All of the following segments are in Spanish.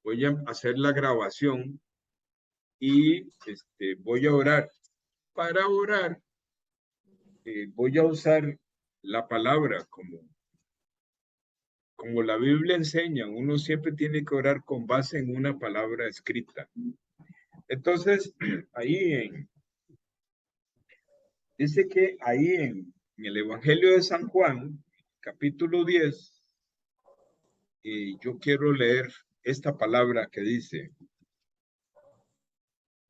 voy a hacer la grabación y voy a orar. Para orar, voy a usar la palabra como la Biblia enseña. Uno siempre tiene que orar con base en una palabra escrita. Entonces, dice que ahí en el Evangelio de San Juan, capítulo 10, yo quiero leer esta palabra que dice,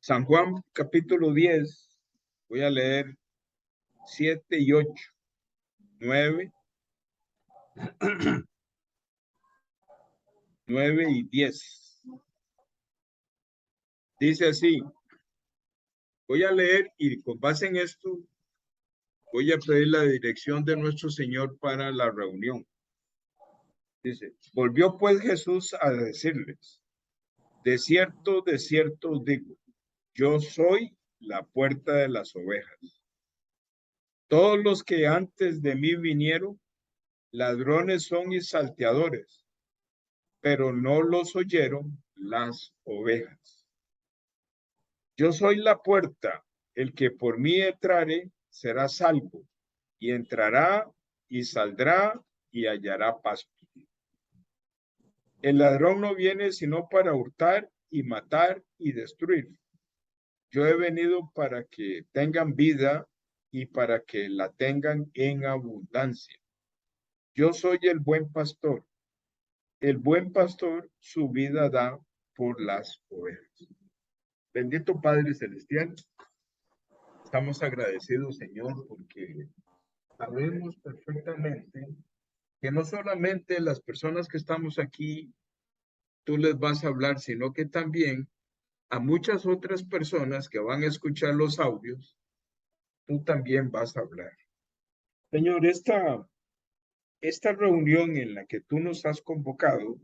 San Juan capítulo 10, voy a leer 7 y 8, 9, 9 y 10. Dice así, voy a leer y con base en esto voy a pedir la dirección de nuestro Señor para la reunión. Dice, volvió pues Jesús a decirles, de cierto os digo, yo soy la puerta de las ovejas. Todos los que antes de mí vinieron, ladrones son y salteadores, pero no los oyeron las ovejas. Yo soy la puerta, el que por mí entrare será salvo, y entrará y saldrá y hallará pasto. El ladrón no viene sino para hurtar y matar y destruir. Yo he venido para que tengan vida y para que la tengan en abundancia. Yo soy el buen pastor. El buen pastor su vida da por las ovejas. Bendito Padre Celestial, estamos agradecidos, Señor, porque sabemos perfectamente que no solamente las personas que estamos aquí, tú les vas a hablar, sino que también a muchas otras personas que van a escuchar los audios, tú también vas a hablar. Señor, esta reunión en la que tú nos has convocado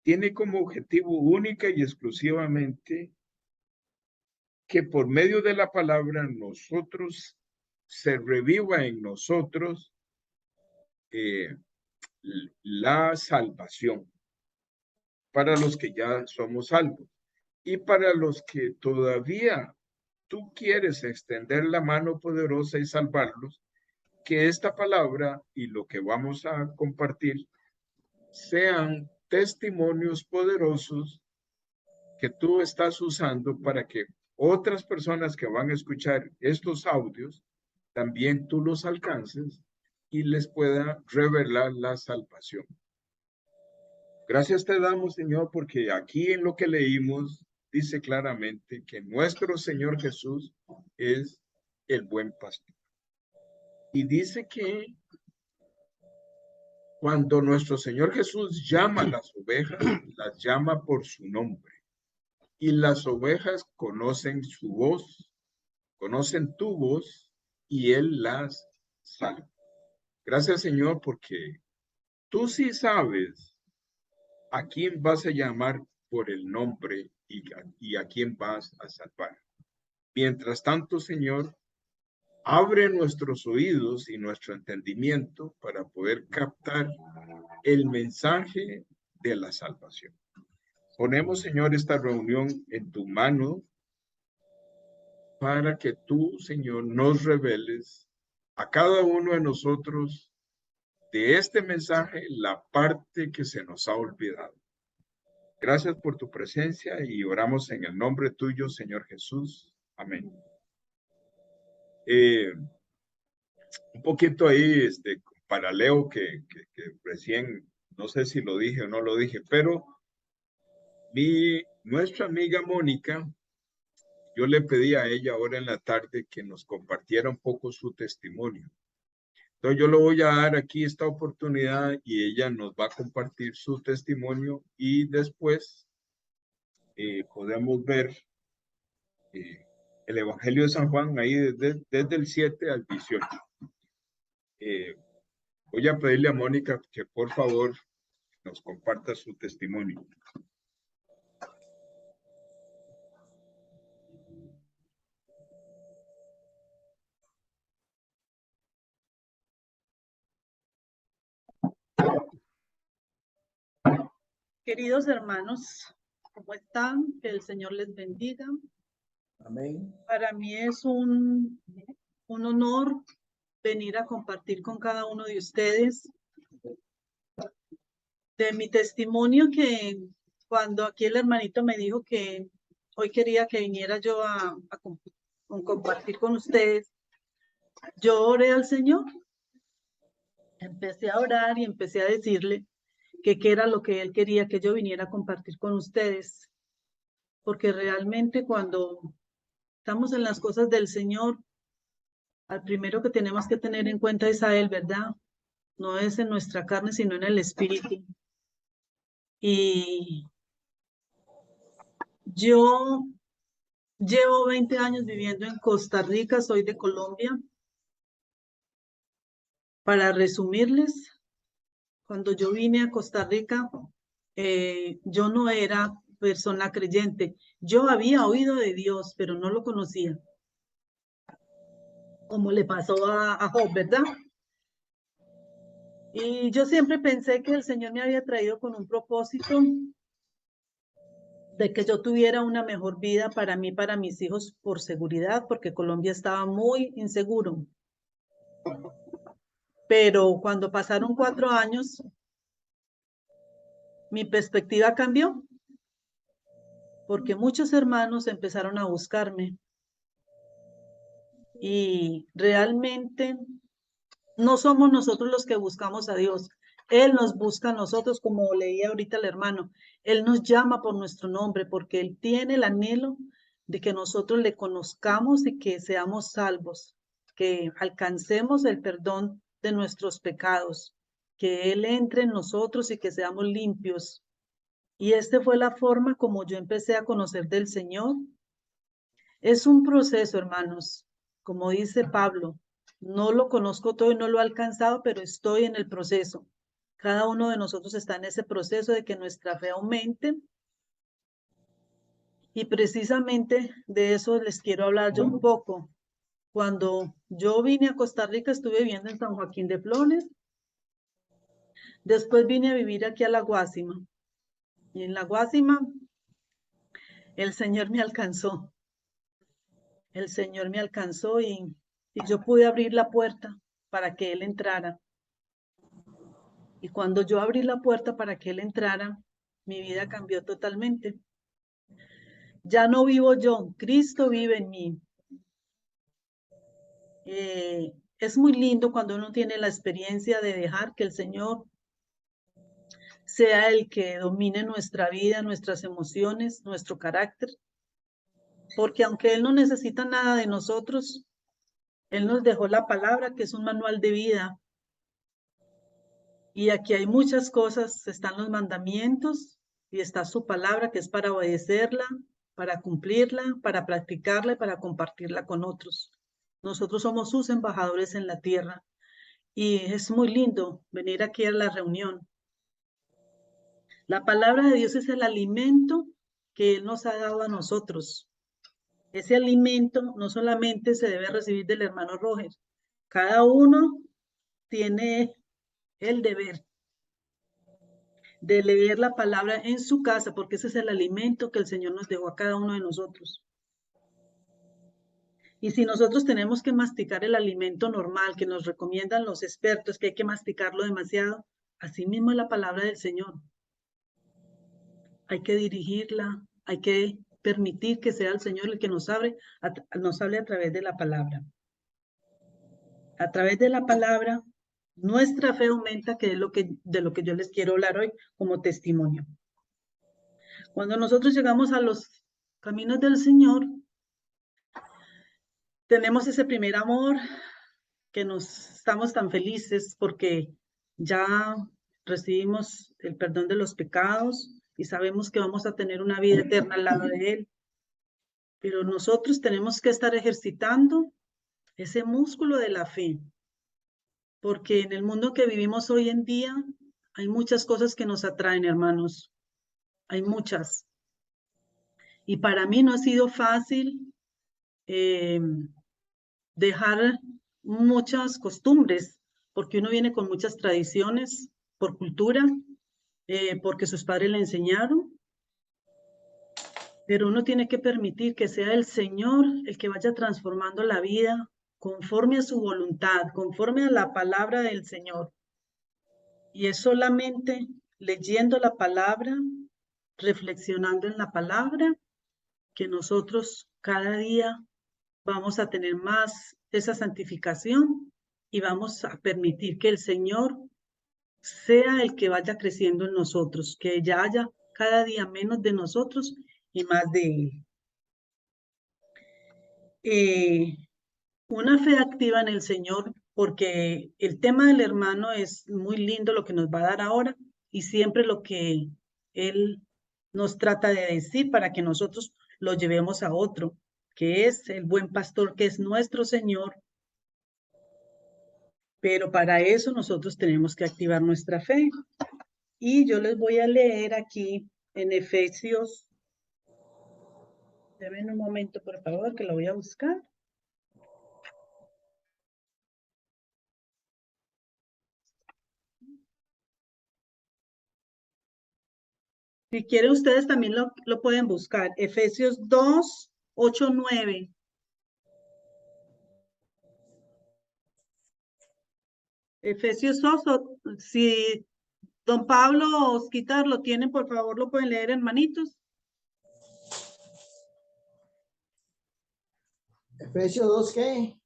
tiene como objetivo única y exclusivamente que por medio de la palabra nosotros se reviva en nosotros eh, la salvación para los que ya somos salvos y para los que todavía tú quieres extender la mano poderosa y salvarlos, que esta palabra y lo que vamos a compartir sean testimonios poderosos que tú estás usando para que otras personas que van a escuchar estos audios, también tú los alcances y les pueda revelar la salvación. Gracias te damos, Señor, porque aquí en lo que leímos dice claramente que nuestro Señor Jesús es el buen pastor. Y dice que cuando nuestro Señor Jesús llama a las ovejas, las llama por su nombre. Y las ovejas conocen su voz, conocen tu voz y Él las salva. Gracias, Señor, porque tú sí sabes a quién vas a llamar por el nombre y a quién vas a salvar. Mientras tanto, Señor, abre nuestros oídos y nuestro entendimiento para poder captar el mensaje de la salvación. Ponemos, Señor, esta reunión en tu mano para que tú, Señor, nos reveles a cada uno de nosotros de este mensaje la parte que se nos ha olvidado. Gracias por tu presencia y oramos en el nombre tuyo, Señor Jesús. Amén. Un poquito ahí, paralelo que recién, no sé si lo dije o no lo dije, pero nuestra amiga Mónica, yo le pedí a ella ahora en la tarde que nos compartiera un poco su testimonio. Entonces yo le voy a dar aquí esta oportunidad y ella nos va a compartir su testimonio y después podemos ver el Evangelio de San Juan ahí desde el 7 al 18. Voy a pedirle a Mónica que por favor nos comparta su testimonio. Queridos hermanos, ¿cómo están? Que el Señor les bendiga. Amén. Para mí es un honor venir a compartir con cada uno de ustedes de mi testimonio, que cuando aquí el hermanito me dijo que hoy quería que viniera yo a compartir con ustedes, yo oré al Señor, empecé a orar y empecé a decirle que qué era lo que Él quería que yo viniera a compartir con ustedes, porque realmente cuando estamos en las cosas del Señor, al primero que tenemos que tener en cuenta es a Él, ¿verdad? No es en nuestra carne, sino en el Espíritu. Y yo llevo 20 años viviendo en Costa Rica, soy de Colombia. Para resumirles, cuando yo vine a Costa Rica, yo no era persona creyente. Yo había oído de Dios, pero no lo conocía. Como le pasó a Job, ¿verdad? Y yo siempre pensé que el Señor me había traído con un propósito de que yo tuviera una mejor vida para mí, para mis hijos, por seguridad, porque Colombia estaba muy inseguro. Pero cuando pasaron 4 años, mi perspectiva cambió, porque muchos hermanos empezaron a buscarme y realmente no somos nosotros los que buscamos a Dios. Él nos busca a nosotros, como leía ahorita el hermano. Él nos llama por nuestro nombre porque Él tiene el anhelo de que nosotros le conozcamos y que seamos salvos, que alcancemos el perdón de nuestros pecados, que Él entre en nosotros y que seamos limpios. Y esta fue la forma como yo empecé a conocer del Señor. Es un proceso, hermanos, como dice Pablo. No lo conozco todo y no lo he alcanzado, pero estoy en el proceso. Cada uno de nosotros está en ese proceso de que nuestra fe aumente. Y precisamente de eso les quiero hablar yo un poco. Cuando yo vine a Costa Rica, estuve viviendo en San Joaquín de Flores. Después vine a vivir aquí a La Guásima. Y en La Guásima, el Señor me alcanzó. El Señor me alcanzó y yo pude abrir la puerta para que Él entrara. Y cuando yo abrí la puerta para que Él entrara, mi vida cambió totalmente. Ya no vivo yo, Cristo vive en mí. Es muy lindo cuando uno tiene la experiencia de dejar que el Señor sea el que domine nuestra vida, nuestras emociones, nuestro carácter. Porque aunque Él no necesita nada de nosotros, Él nos dejó la palabra, que es un manual de vida. Y aquí hay muchas cosas, están los mandamientos y está su palabra, que es para obedecerla, para cumplirla, para practicarla y para compartirla con otros. Nosotros somos sus embajadores en la tierra y es muy lindo venir aquí a la reunión. La palabra de Dios es el alimento que Él nos ha dado a nosotros. Ese alimento no solamente se debe recibir del hermano Roger, cada uno tiene el deber de leer la palabra en su casa, porque ese es el alimento que el Señor nos dejó a cada uno de nosotros. Y si nosotros tenemos que masticar el alimento normal que nos recomiendan los expertos, que hay que masticarlo demasiado, así mismo es la palabra del Señor. Hay que dirigirla, hay que permitir que sea el Señor el que nos hable a través de la palabra. A través de la palabra, nuestra fe aumenta, que es de lo que yo les quiero hablar hoy como testimonio. Cuando nosotros llegamos a los caminos del Señor, tenemos ese primer amor que nos estamos tan felices porque ya recibimos el perdón de los pecados y sabemos que vamos a tener una vida eterna al lado de Él. Pero nosotros tenemos que estar ejercitando ese músculo de la fe, porque en el mundo que vivimos hoy en día hay muchas cosas que nos atraen, hermanos. Hay muchas. Y para mí no ha sido fácil dejar muchas costumbres, porque uno viene con muchas tradiciones por cultura, porque sus padres le enseñaron, pero uno tiene que permitir que sea el Señor el que vaya transformando la vida conforme a su voluntad, conforme a la palabra del Señor. Y es solamente leyendo la palabra, reflexionando en la palabra, que nosotros cada día vamos a tener más esa santificación y vamos a permitir que el Señor sea el que vaya creciendo en nosotros, que ya haya cada día menos de nosotros y más de Él. Una fe activa en el Señor, porque el tema del hermano es muy lindo lo que nos va a dar ahora y siempre lo que Él nos trata de decir para que nosotros lo llevemos a otro, que es el buen pastor, que es nuestro Señor. Pero para eso nosotros tenemos que activar nuestra fe. Y yo les voy a leer aquí en Efesios. Deme un momento, por favor, que lo voy a buscar. Si quieren, ustedes también lo pueden buscar. Efesios 2, 8, 9. Efesios 2, si don Pablo o Osquitar lo tienen, por favor, lo pueden leer, hermanitos. Efesios 2, ¿qué?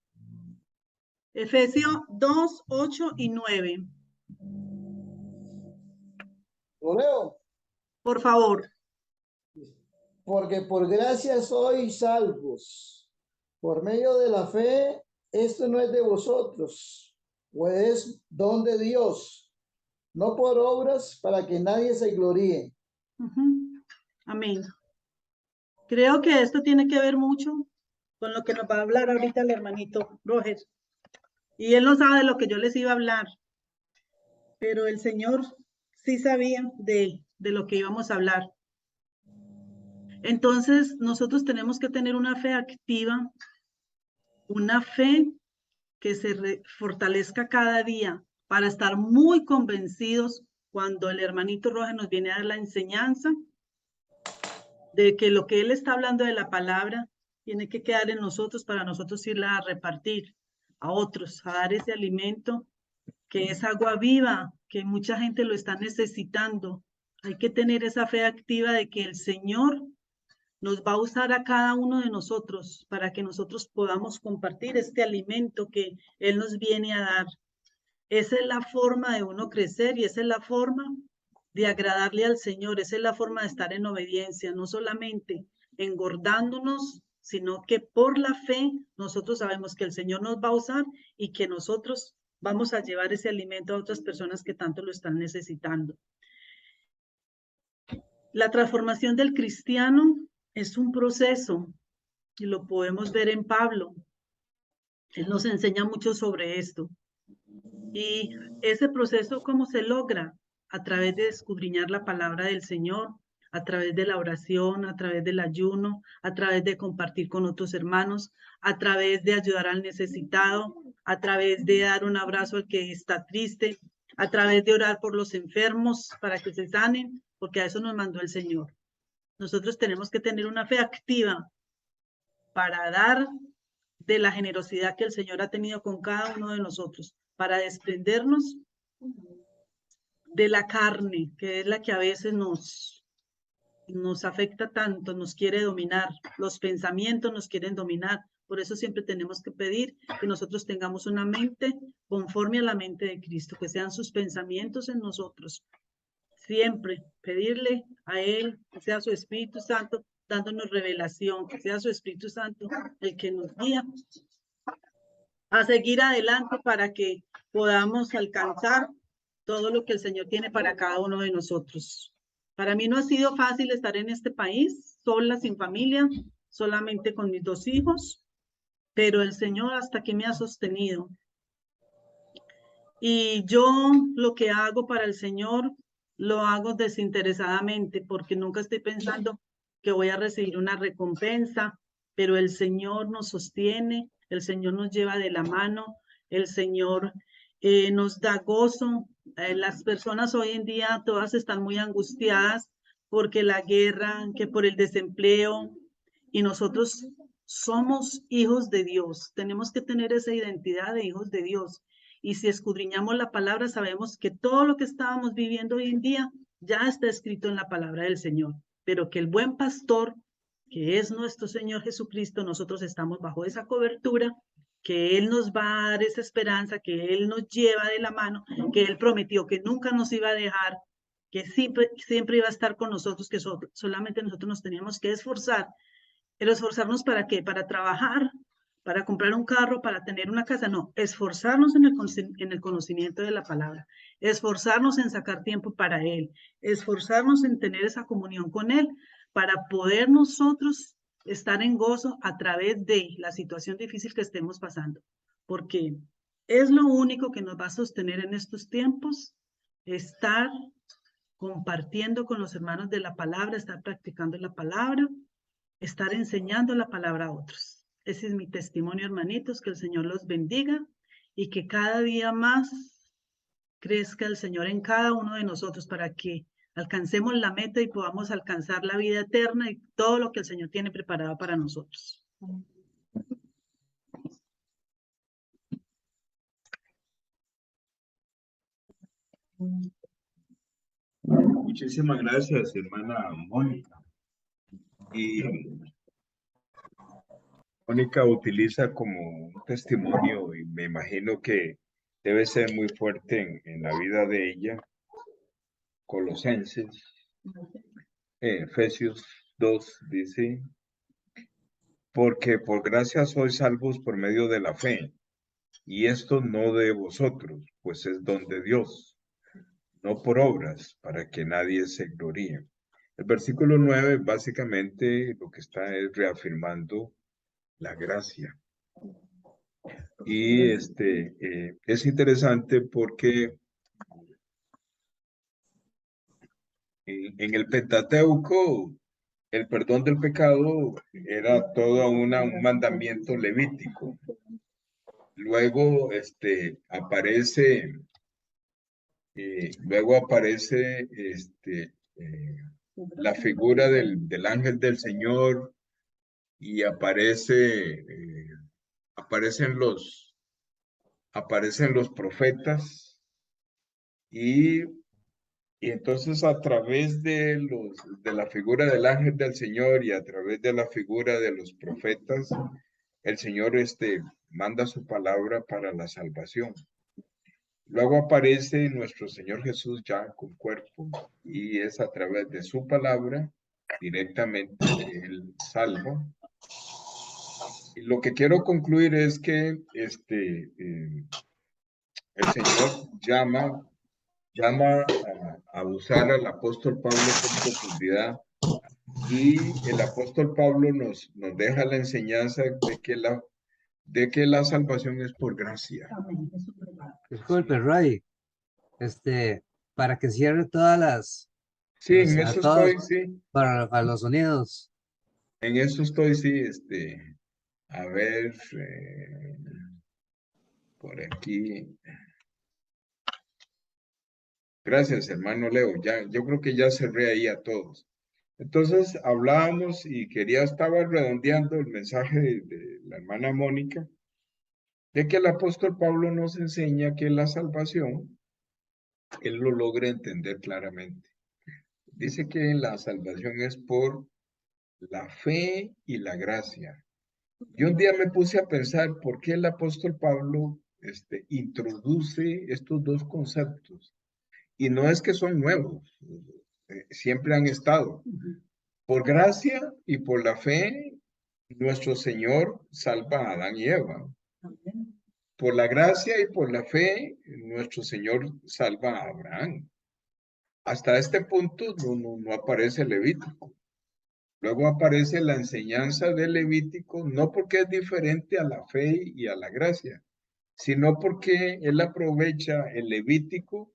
Efesios 2, 8 y 9. Lo leo. Por favor. Porque por gracia sois salvos, por medio de la fe. Esto no es de vosotros, pues es don de Dios, no por obras, para que nadie se gloríe. Amén. Creo que esto tiene que ver mucho con lo que nos va a hablar ahorita el hermanito Roger. Y él no sabe de lo que yo les iba a hablar, pero el Señor sí sabía de lo que íbamos a hablar. Entonces, nosotros tenemos que tener una fe activa, una fe que se fortalezca cada día para estar muy convencidos cuando el hermanito Roger nos viene a dar la enseñanza de que lo que él está hablando de la palabra tiene que quedar en nosotros para nosotros irla a repartir a otros, a dar ese alimento que es agua viva, que mucha gente lo está necesitando. Hay que tener esa fe activa de que el Señor nos va a usar a cada uno de nosotros para que nosotros podamos compartir este alimento que Él nos viene a dar. Esa es la forma de uno crecer y esa es la forma de agradarle al Señor, esa es la forma de estar en obediencia, no solamente engordándonos, sino que por la fe nosotros sabemos que el Señor nos va a usar y que nosotros vamos a llevar ese alimento a otras personas que tanto lo están necesitando. La transformación del cristiano es un proceso y lo podemos ver en Pablo. Él nos enseña mucho sobre esto. Y ese proceso, ¿cómo se logra? A través de escudriñar la palabra del Señor, a través de la oración, a través del ayuno, a través de compartir con otros hermanos, a través de ayudar al necesitado, a través de dar un abrazo al que está triste, a través de orar por los enfermos para que se sanen, porque a eso nos mandó el Señor. Nosotros tenemos que tener una fe activa para dar de la generosidad que el Señor ha tenido con cada uno de nosotros, para desprendernos de la carne, que es la que a veces nos afecta tanto, nos quiere dominar, los pensamientos nos quieren dominar. Por eso siempre tenemos que pedir que nosotros tengamos una mente conforme a la mente de Cristo, que sean sus pensamientos en nosotros. Siempre pedirle a Él, que sea su Espíritu Santo, dándonos revelación, que sea su Espíritu Santo el que nos guía a seguir adelante para que podamos alcanzar todo lo que el Señor tiene para cada uno de nosotros. Para mí no ha sido fácil estar en este país, sola, sin familia, solamente con mis 2 hijos, pero el Señor hasta que me ha sostenido. Y yo lo que hago para el Señor, lo hago desinteresadamente, porque nunca estoy pensando que voy a recibir una recompensa, pero el Señor nos sostiene, el Señor nos lleva de la mano, el Señor nos da gozo Las personas hoy en día todas están muy angustiadas porque la guerra, que por el desempleo, y nosotros somos hijos de Dios. Tenemos que tener esa identidad de hijos de Dios. Y si escudriñamos la palabra, sabemos que todo lo que estábamos viviendo hoy en día ya está escrito en la palabra del Señor, pero que el buen pastor, que es nuestro Señor Jesucristo, nosotros estamos bajo esa cobertura, que Él nos va a dar esa esperanza, que Él nos lleva de la mano, que Él prometió que nunca nos iba a dejar, que siempre iba a estar con nosotros, que solamente nosotros nos teníamos que esforzar. ¿Pero esforzarnos para qué? Para trabajar, para comprar un carro, para tener una casa. No, esforzarnos en el conocimiento de la palabra, esforzarnos en sacar tiempo para Él, esforzarnos en tener esa comunión con Él, para poder nosotros estar en gozo a través de la situación difícil que estemos pasando. Porque es lo único que nos va a sostener en estos tiempos, estar compartiendo con los hermanos de la palabra, estar practicando la palabra, estar enseñando la palabra a otros. Ese es mi testimonio, hermanitos, que el Señor los bendiga y que cada día más crezca el Señor en cada uno de nosotros para que alcancemos la meta y podamos alcanzar la vida eterna y todo lo que el Señor tiene preparado para nosotros. Muchísimas gracias, hermana Mónica. Y Mónica utiliza como un testimonio, y me imagino que debe ser muy fuerte en la vida de ella, Colosenses, Efesios 2 dice, porque por gracia sois salvos por medio de la fe, y esto no de vosotros, pues es don de Dios, no por obras, para que nadie se gloríe. El versículo 9 básicamente lo que está es reafirmando la gracia. Y es interesante porque en el Pentateuco el perdón del pecado era todo un mandamiento levítico. Luego aparece la figura del ángel del Señor y aparecen los profetas y entonces a través de la figura del ángel del Señor y a través de la figura de los profetas, el Señor manda su palabra para la salvación. Luego aparece nuestro Señor Jesús ya con cuerpo y es a través de su palabra directamente que Él salva. Y lo que quiero concluir es que el Señor llama a usar al apóstol Pablo con profundidad y el apóstol Pablo nos deja la enseñanza de que la salvación es por gracia. Disculpe, Ray, para que cierre todas las, Sí, en eso estoy, sí. para los sonidos. En eso estoy, sí, a ver, por aquí. Gracias, hermano Leo. Yo creo que ya cerré ahí a todos. Entonces hablábamos y estaba redondeando el mensaje de la hermana Mónica, de que el apóstol Pablo nos enseña que la salvación, él lo logra entender claramente. Dice que la salvación es por la fe y la gracia. Y un día me puse a pensar por qué el apóstol Pablo introduce estos dos conceptos. Y no es que son nuevos, siempre han estado. Por gracia y por la fe, nuestro Señor salva a Adán y Eva. Por la gracia y por la fe, nuestro Señor salva a Abraham. Hasta este punto no aparece Levítico. Luego aparece la enseñanza del Levítico, no porque es diferente a la fe y a la gracia, sino porque él aprovecha el Levítico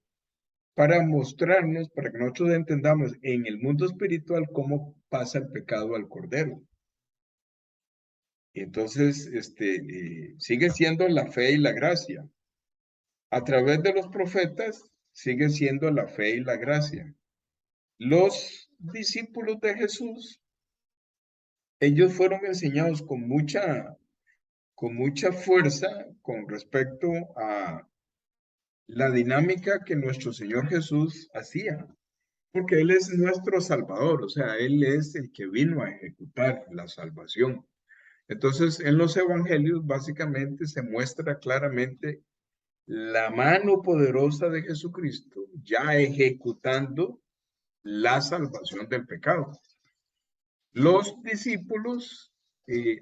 para mostrarnos, para que nosotros entendamos en el mundo espiritual cómo pasa el pecado al Cordero. Entonces, sigue siendo la fe y la gracia. A través de los profetas, sigue siendo la fe y la gracia. Los discípulos de Jesús, ellos fueron enseñados con mucha fuerza con respecto a la dinámica que nuestro Señor Jesús hacía, porque Él es nuestro Salvador, o sea, Él es el que vino a ejecutar la salvación. Entonces, en los evangelios básicamente se muestra claramente la mano poderosa de Jesucristo ya ejecutando la salvación del pecado. Los discípulos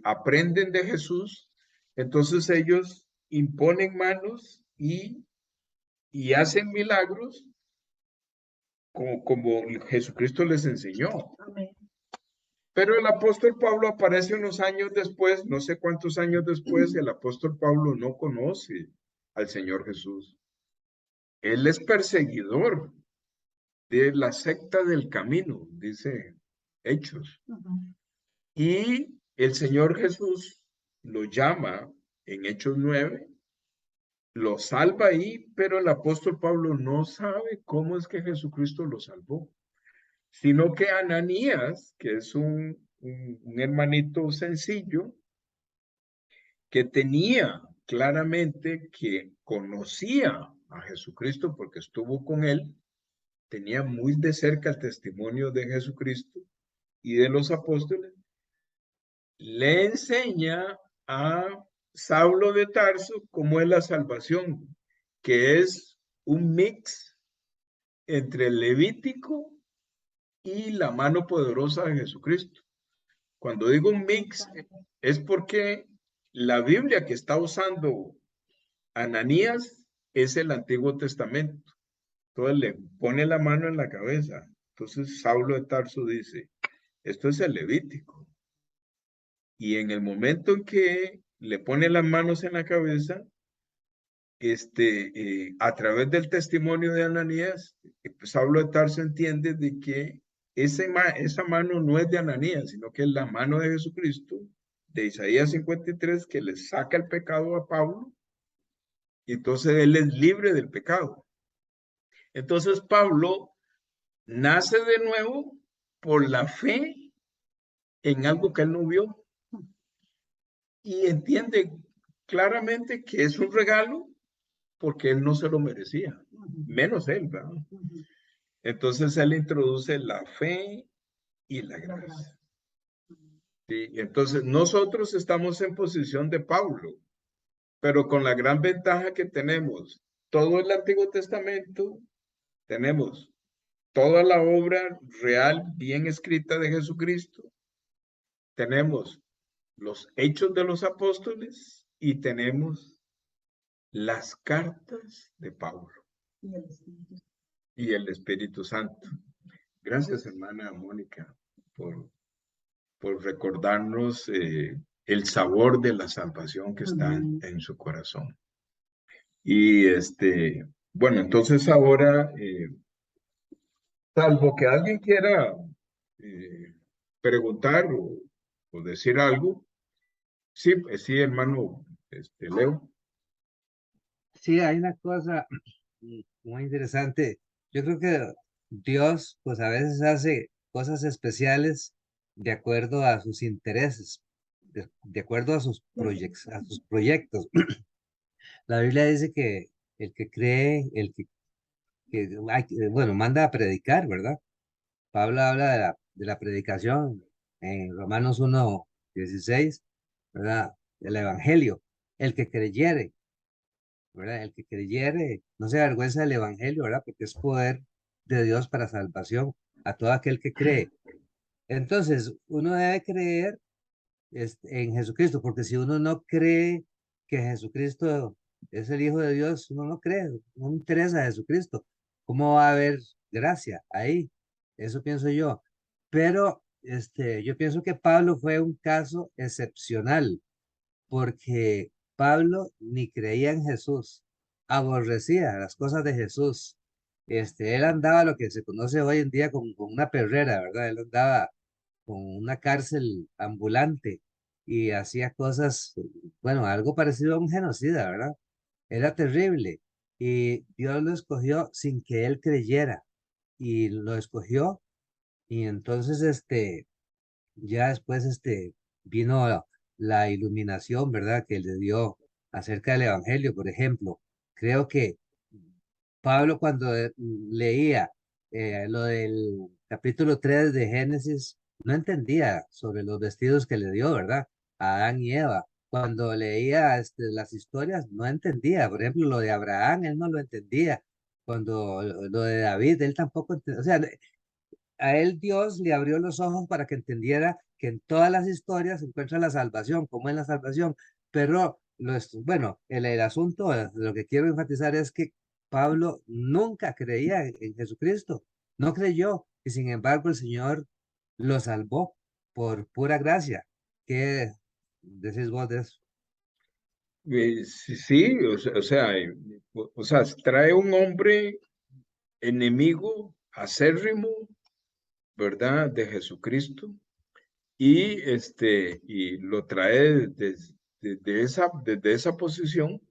aprenden de Jesús, entonces ellos imponen manos y hacen milagros como Jesucristo les enseñó. Amén. Pero el apóstol Pablo aparece unos años después, no sé cuántos años después, el apóstol Pablo no conoce al Señor Jesús. Él es perseguidor de la secta del camino, dice Hechos. Y el Señor Jesús lo llama en Hechos 9, lo salva ahí, pero el apóstol Pablo no sabe cómo es que Jesucristo lo salvó, sino que Ananías, que es un hermanito sencillo, que tenía claramente que conocía a Jesucristo porque estuvo con él, tenía muy de cerca el testimonio de Jesucristo y de los apóstoles, le enseña a Saulo de Tarso cómo es la salvación, que es un mix entre el Levítico y la mano poderosa de Jesucristo. Cuando digo un mix, es porque la Biblia que está usando Ananías es el Antiguo Testamento. Entonces le pone la mano en la cabeza. Entonces Saulo de Tarso dice, esto es el Levítico. Y en el momento en que le pone las manos en la cabeza, a través del testimonio de Ananías, pues Saulo de Tarso entiende de que esa mano no es de Ananías, sino que es la mano de Jesucristo, de Isaías 53, que le saca el pecado a Pablo, y entonces él es libre del pecado. Entonces Pablo nace de nuevo por la fe en algo que él no vio y entiende claramente que es un regalo porque él no se lo merecía, menos él, ¿verdad? Entonces él introduce la fe y la gracia. ¿Sí? Entonces nosotros estamos en posición de Pablo, pero con la gran ventaja que tenemos todo el Antiguo Testamento, tenemos toda la obra real, bien escrita de Jesucristo, tenemos los hechos de los apóstoles y tenemos las cartas de Pablo y el Espíritu Santo. Gracias, hermana Mónica, por recordarnos el sabor de la salvación que está en su corazón. Y bueno, entonces ahora, salvo que alguien quiera preguntar o decir algo, sí, sí, hermano Leo. Sí, hay una cosa muy interesante. Yo creo que Dios, pues a veces hace cosas especiales de acuerdo a sus intereses, de acuerdo a a sus proyectos. La Biblia dice que el que cree, bueno, manda a predicar, ¿verdad? Pablo habla de la predicación en Romanos 1:16, ¿verdad? Del Evangelio. El que creyere, ¿verdad? El que creyere, no se avergüenza del Evangelio, ¿verdad? Porque es poder de Dios para salvación a todo aquel que cree. Entonces, uno debe creer en Jesucristo, porque si uno no cree que Jesucristo es el Hijo de Dios, uno no cree, no interesa a Jesucristo. ¿Cómo va a haber gracia ahí? Eso pienso yo. Pero yo pienso que Pablo fue un caso excepcional, porque Pablo ni creía en Jesús, aborrecía las cosas de Jesús. Él andaba lo que se conoce hoy en día con una perrera, ¿verdad? Él andaba con una cárcel ambulante y hacía cosas, bueno, algo parecido a un genocida, ¿verdad? Era terrible. y Dios lo escogió sin que él creyera y lo escogió y entonces ya después vino la iluminación, ¿verdad? Que le dio acerca del evangelio, por ejemplo. Creo que Pablo cuando leía lo del capítulo 3 de Génesis, no entendía sobre los vestidos que le dio, ¿verdad? A Adán y Eva. Cuando leía las historias, no entendía. Por ejemplo, lo de Abraham, él no lo entendía. Cuando lo de David, él tampoco entendía. O sea, a él Dios le abrió los ojos para que entendiera que en todas las historias se encuentra la salvación, como es la salvación. Pero, bueno, el asunto, lo que quiero enfatizar es que Pablo nunca creía en Jesucristo, no creyó, y sin embargo el Señor lo salvó por pura gracia. ¿Qué decís vos de eso? Sí, sí, o sea, trae un hombre enemigo, acérrimo, ¿verdad? De Jesucristo, y lo trae desde esa posición,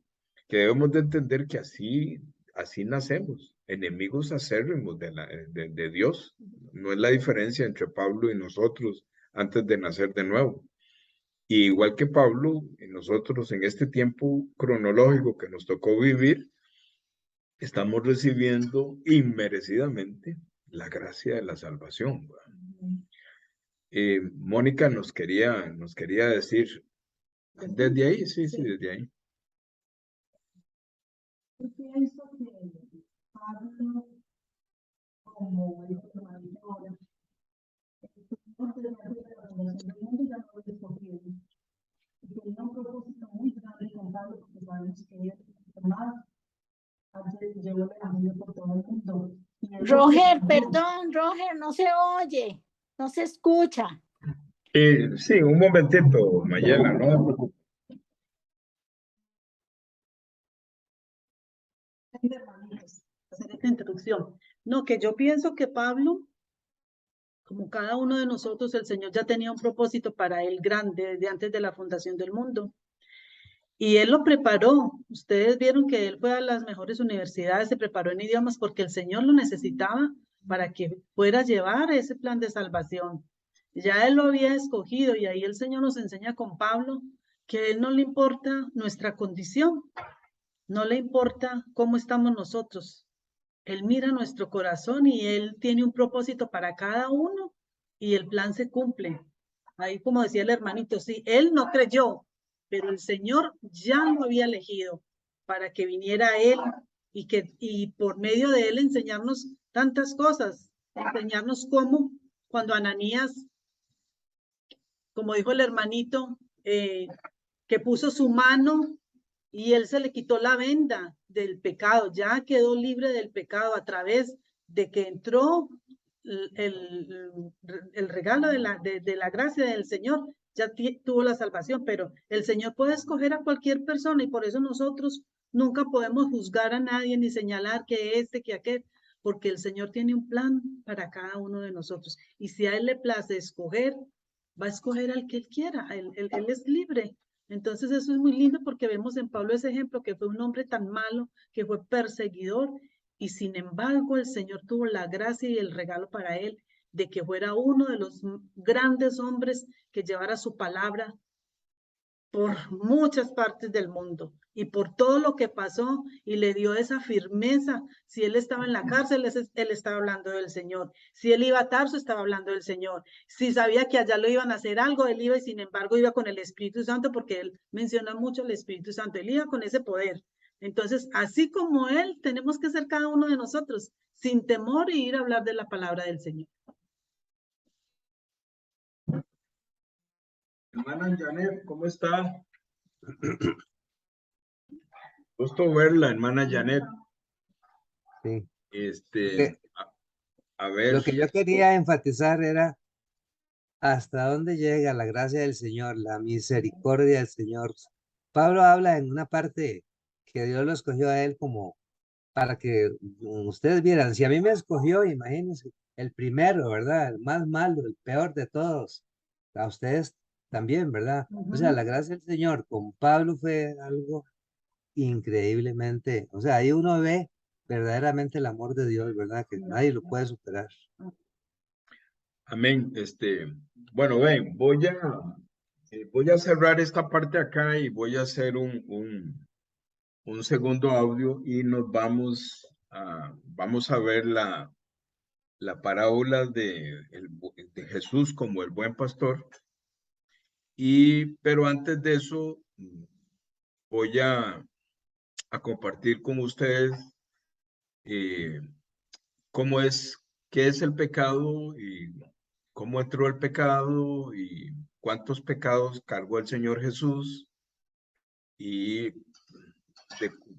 que debemos de entender que así nacemos, enemigos acérrimos de Dios. No es la diferencia entre Pablo y nosotros antes de nacer de nuevo. Y igual que Pablo, nosotros en este tiempo cronológico que nos tocó vivir, estamos recibiendo inmerecidamente la gracia de la salvación. Mónica nos quería decir, desde ahí, sí, desde ahí. Yo pienso que Pablo, como dijo el hermanito ahora, el Señor desde antes de la fundación del mundo ya lo había escogido. Y tenía un propósito muy grande con Pablo, porque sabemos que él más llevó el evangelio por todo el mundo. Roger, perdón, Roger, no se oye, no se escucha. Sí, un momentito, Mayela, no me preocupe. Hermanitos, hacer esta introducción. No, que yo pienso que Pablo, como cada uno de nosotros, el Señor ya tenía un propósito para él grande desde antes de la fundación del mundo. Y él lo preparó. Ustedes vieron que él fue a las mejores universidades, se preparó en idiomas porque el Señor lo necesitaba para que fuera a llevar ese plan de salvación. Ya él lo había escogido y ahí el Señor nos enseña con Pablo que a él no le importa nuestra condición, no le importa cómo estamos nosotros. Él mira nuestro corazón y él tiene un propósito para cada uno y el plan se cumple. Ahí como decía el hermanito, sí, él no creyó, pero el Señor ya lo había elegido para que viniera él y por medio de él enseñarnos tantas cosas, enseñarnos cómo cuando Ananías, como dijo el hermanito, que puso su mano y él se le quitó la venda del pecado, ya quedó libre del pecado a través de que entró el regalo de la gracia del Señor, ya tuvo la salvación, pero el Señor puede escoger a cualquier persona y por eso nosotros nunca podemos juzgar a nadie ni señalar que que aquel, porque el Señor tiene un plan para cada uno de nosotros y si a Él le place escoger, va a escoger al que Él quiera, él es libre. Entonces eso es muy lindo porque vemos en Pablo ese ejemplo que fue un hombre tan malo, que fue perseguidor y sin embargo el Señor tuvo la gracia y el regalo para él de que fuera uno de los grandes hombres que llevara su palabra por muchas partes del mundo y por todo lo que pasó y le dio esa firmeza. Si él estaba en la cárcel, él estaba hablando del Señor. Si él iba a Tarso, estaba hablando del Señor. Si sabía que allá lo iban a hacer algo, él iba y sin embargo iba con el Espíritu Santo porque él menciona mucho el Espíritu Santo. Él iba con ese poder. Entonces, así como él, tenemos que ser cada uno de nosotros sin temor y ir a hablar de la palabra del Señor. Hermana Janet, ¿cómo está? Gusto verla, hermana Janet. Sí. A ver. Lo que yo quería enfatizar era hasta dónde llega la gracia del Señor, la misericordia del Señor. Pablo habla en una parte que Dios lo escogió a él como para que ustedes vieran, si a mí me escogió, imagínense, el primero, ¿verdad? El más malo, el peor de todos. A ustedes también, ¿verdad? O sea, la gracia del Señor con Pablo fue algo increíblemente, o sea, ahí uno ve verdaderamente el amor de Dios, ¿verdad? Que nadie lo puede superar. Amén. Bueno, ven, voy a cerrar esta parte acá y voy a hacer un segundo audio y vamos a ver la parábola de Jesús como el buen pastor. Pero antes de eso, voy a compartir con ustedes eh, qué es el pecado y cómo entró el pecado y cuántos pecados cargó el Señor Jesús y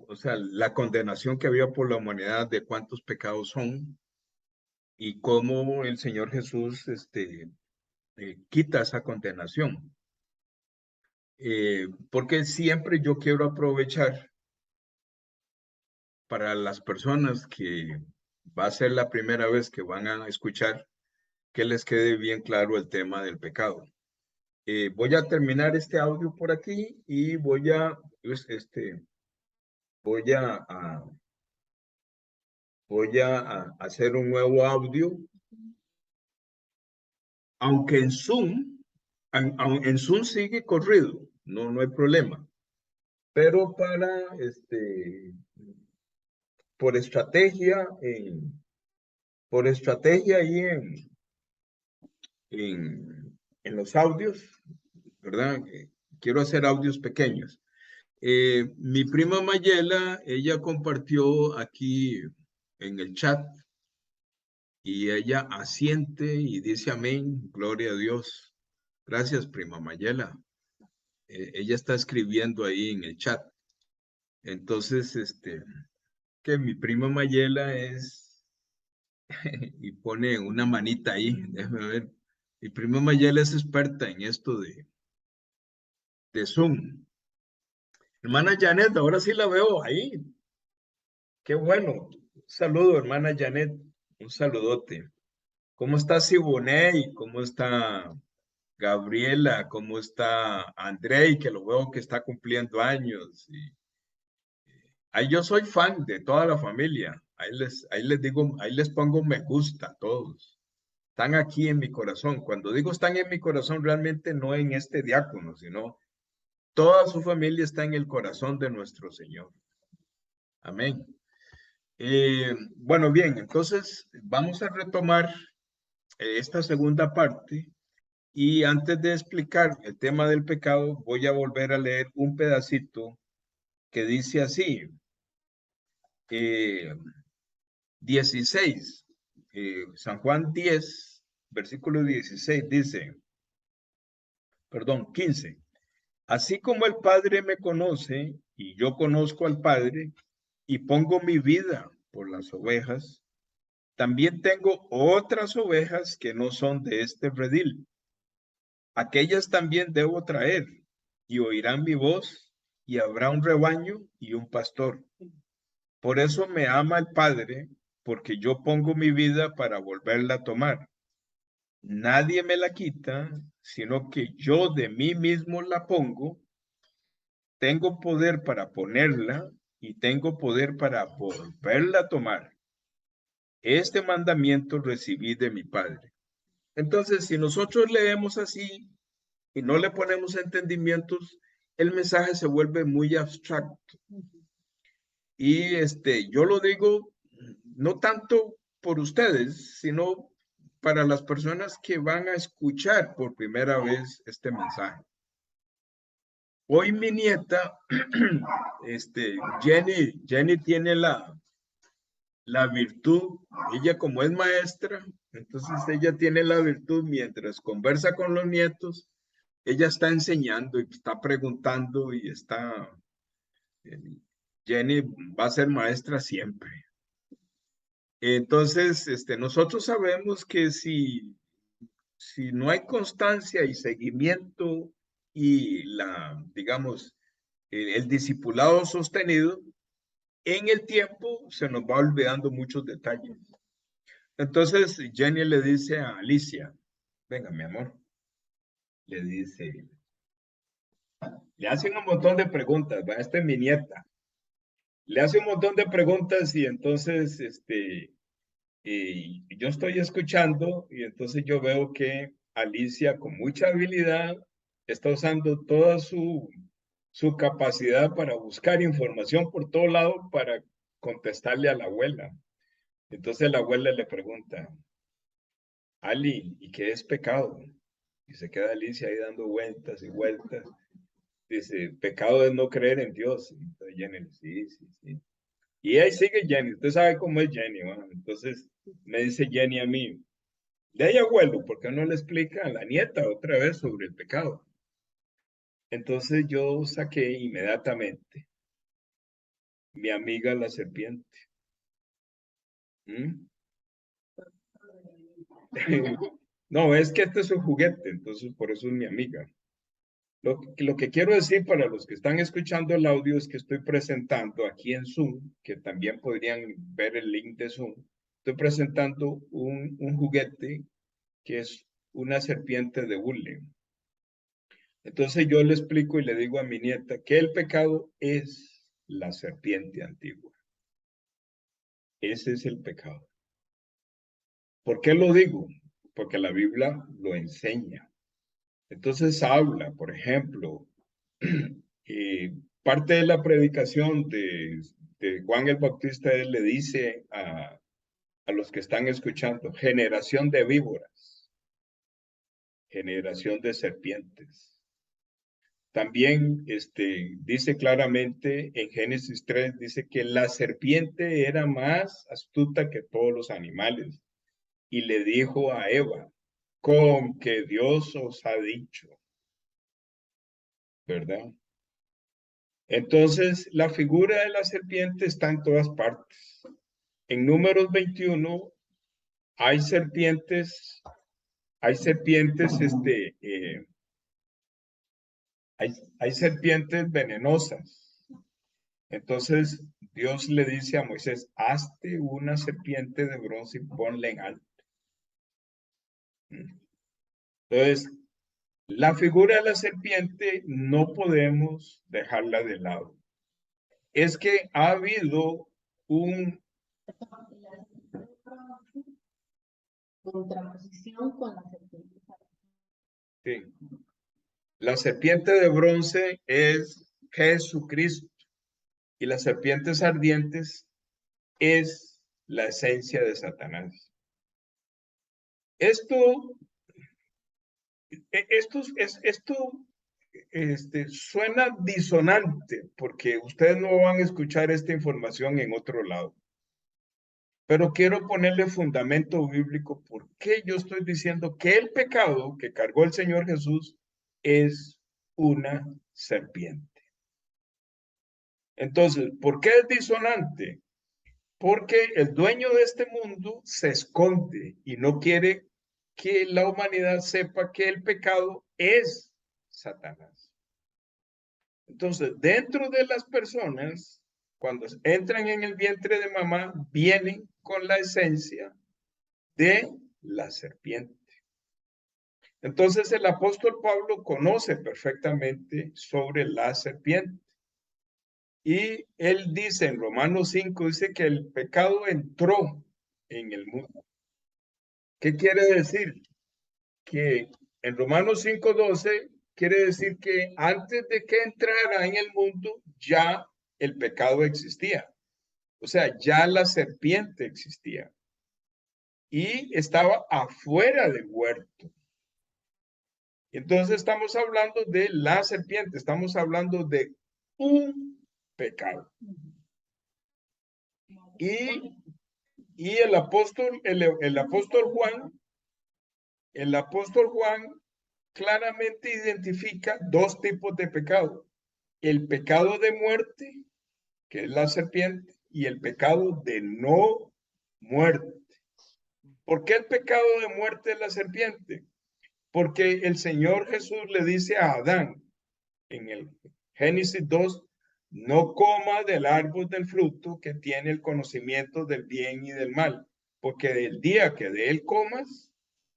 o sea, la condenación que había por la humanidad, de cuántos pecados son y cómo el Señor Jesús quita esa condenación. Porque siempre yo quiero aprovechar para las personas que va a ser la primera vez que van a escuchar, que les quede bien claro el tema del pecado. Voy a terminar este audio por aquí y voy a hacer un nuevo audio, aunque en Zoom sigue corrido, no hay problema, pero por estrategia, ahí en los audios, ¿verdad? Quiero hacer audios pequeños. Mi prima Mayela, ella compartió aquí en el chat y ella asiente y dice amén, gloria a Dios. Gracias, prima Mayela. Ella está escribiendo ahí en el chat. Entonces, que mi prima Mayela es, y pone una manita ahí, déjame ver. Mi prima Mayela es experta en esto de Zoom. Hermana Janet, ahora sí la veo ahí. Qué bueno. Un saludo, hermana Janet. Un saludote. ¿Cómo está Siboney? ¿Cómo está Gabriela? ¿Cómo está Andrei? Que lo veo que está cumpliendo años. Ahí yo soy fan de toda la familia. Ahí les digo, ahí les pongo me gusta a todos. Están aquí en mi corazón. Cuando digo están en mi corazón, realmente no en este diácono, sino toda su familia está en el corazón de nuestro Señor. Amén. Bueno, bien, entonces vamos a retomar esta segunda parte y antes de explicar el tema del pecado, voy a volver a leer un pedacito que dice así, 16, San Juan 10, versículo 16 dice, perdón, 15, así como el Padre me conoce y yo conozco al Padre y pongo mi vida por las ovejas, también tengo otras ovejas que no son de este redil. Aquellas también debo traer y oirán mi voz y habrá un rebaño y un pastor. Por eso me ama el Padre, porque yo pongo mi vida para volverla a tomar. Nadie me la quita, sino que yo de mí mismo la pongo. Tengo poder para ponerla y tengo poder para volverla a tomar. Este mandamiento recibí de mi Padre. Entonces, si nosotros leemos así y no le ponemos entendimientos, el mensaje se vuelve muy abstracto. Y yo lo digo no tanto por ustedes, sino para las personas que van a escuchar por primera vez este mensaje. Hoy mi nieta, Jenny tiene la virtud, ella como es maestra, entonces ella tiene la virtud mientras conversa con los nietos, ella está enseñando y está preguntando y Jenny va a ser maestra siempre. Entonces, nosotros sabemos que si no hay constancia y seguimiento y digamos, el discipulado sostenido, en el tiempo se nos va olvidando muchos detalles. Entonces, Jenny le dice a Alicia, venga, mi amor, le dice, le hacen un montón de preguntas, ¿va? Esta es mi nieta. le hace un montón de preguntas y entonces, yo estoy escuchando y entonces yo veo que Alicia con mucha habilidad está usando toda su capacidad para buscar información por todo lado para contestarle a la abuela. Entonces la abuela le pregunta, Ali, ¿y qué es pecado? Y se queda Alicia ahí dando vueltas y vueltas. Dice, pecado es no creer en Dios. Entonces Jenny, sí, sí, sí. Y ahí sigue Jenny. Usted sabe cómo es Jenny, ¿no? Entonces me dice Jenny a mí, de ahí abuelo, ¿por qué no le explica a la nieta otra vez sobre el pecado? Entonces yo saqué inmediatamente mi amiga la serpiente. ¿Mm? No, es que este es un juguete, entonces por eso es mi amiga. Lo que quiero decir para los que están escuchando el audio es que estoy presentando aquí en Zoom, que también podrían ver el link de Zoom, estoy presentando un juguete que es una serpiente de hule. Entonces yo le explico y le digo a mi nieta que el pecado es la serpiente antigua. Ese es el pecado. ¿Por qué lo digo? Porque la Biblia lo enseña. Entonces habla, por ejemplo, parte de la predicación de Juan el Bautista, él le dice a los que están escuchando, generación de víboras, generación de serpientes. También dice claramente en Génesis 3, dice que la serpiente era más astuta que todos los animales y le dijo a Eva, con que Dios os ha dicho, ¿verdad? Entonces, la figura de la serpiente está en todas partes. En Números 21 hay serpientes, hay serpientes venenosas. Entonces, Dios le dice a Moisés, hazte una serpiente de bronce y ponla en alto. Entonces, la figura de la serpiente no podemos dejarla de lado. Es que ha habido un... Contraposición con la serpiente. Sí. La serpiente de bronce es Jesucristo y las serpientes ardientes es la esencia de Satanás. Esto suena disonante porque ustedes no van a escuchar esta información en otro lado. Pero quiero ponerle fundamento bíblico por qué yo estoy diciendo que el pecado que cargó el Señor Jesús es una serpiente. Entonces, ¿por qué es disonante? Porque el dueño de este mundo se esconde y no quiere que la humanidad sepa que el pecado es Satanás. Entonces, dentro de las personas, cuando entran en el vientre de mamá, vienen con la esencia de la serpiente. Entonces, el apóstol Pablo conoce perfectamente sobre la serpiente. Y él dice en Romanos 5, dice que el pecado entró en el mundo. ¿Qué quiere decir? Que en Romanos 5:12 quiere decir que antes de que entrara en el mundo ya el pecado existía. O sea, ya la serpiente existía. Y estaba afuera del huerto. Entonces estamos hablando de la serpiente, estamos hablando de un pecado. Y el apóstol Juan claramente identifica dos tipos de pecado. El pecado de muerte, que es la serpiente, y el pecado de no muerte. ¿Por qué el pecado de muerte es la serpiente? Porque el Señor Jesús le dice a Adán en el Génesis 2, no coma del árbol del fruto que tiene el conocimiento del bien y del mal, porque del día que de él comas,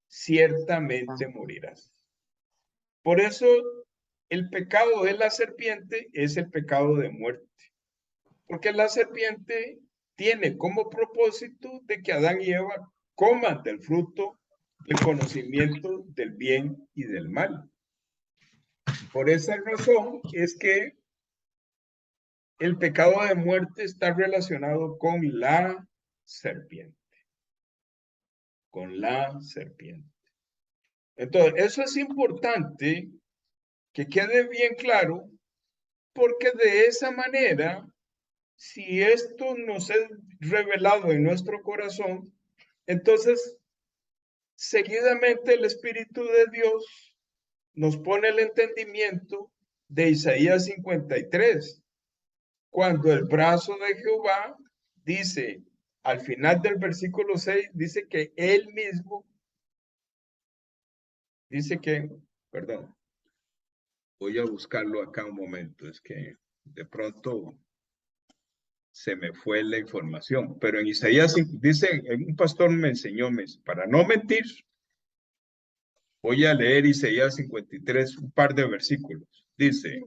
ciertamente morirás. Por eso el pecado de la serpiente es el pecado de muerte. Porque la serpiente tiene como propósito de que Adán y Eva coman del fruto del conocimiento del bien y del mal. Por esa razón es que el pecado de muerte está relacionado con la serpiente. Con la serpiente. Entonces, eso es importante que quede bien claro, porque de esa manera, si esto nos es revelado en nuestro corazón, entonces seguidamente el Espíritu de Dios nos pone el entendimiento de Isaías 53, cuando el brazo de Jehová dice, al final del versículo 6, dice que él mismo, dice que, perdón, voy a buscarlo acá un momento, es que de pronto se me fue la información, pero en Isaías dice, un pastor me enseñó, para no mentir, voy a leer Isaías 53, un par de versículos. Dice,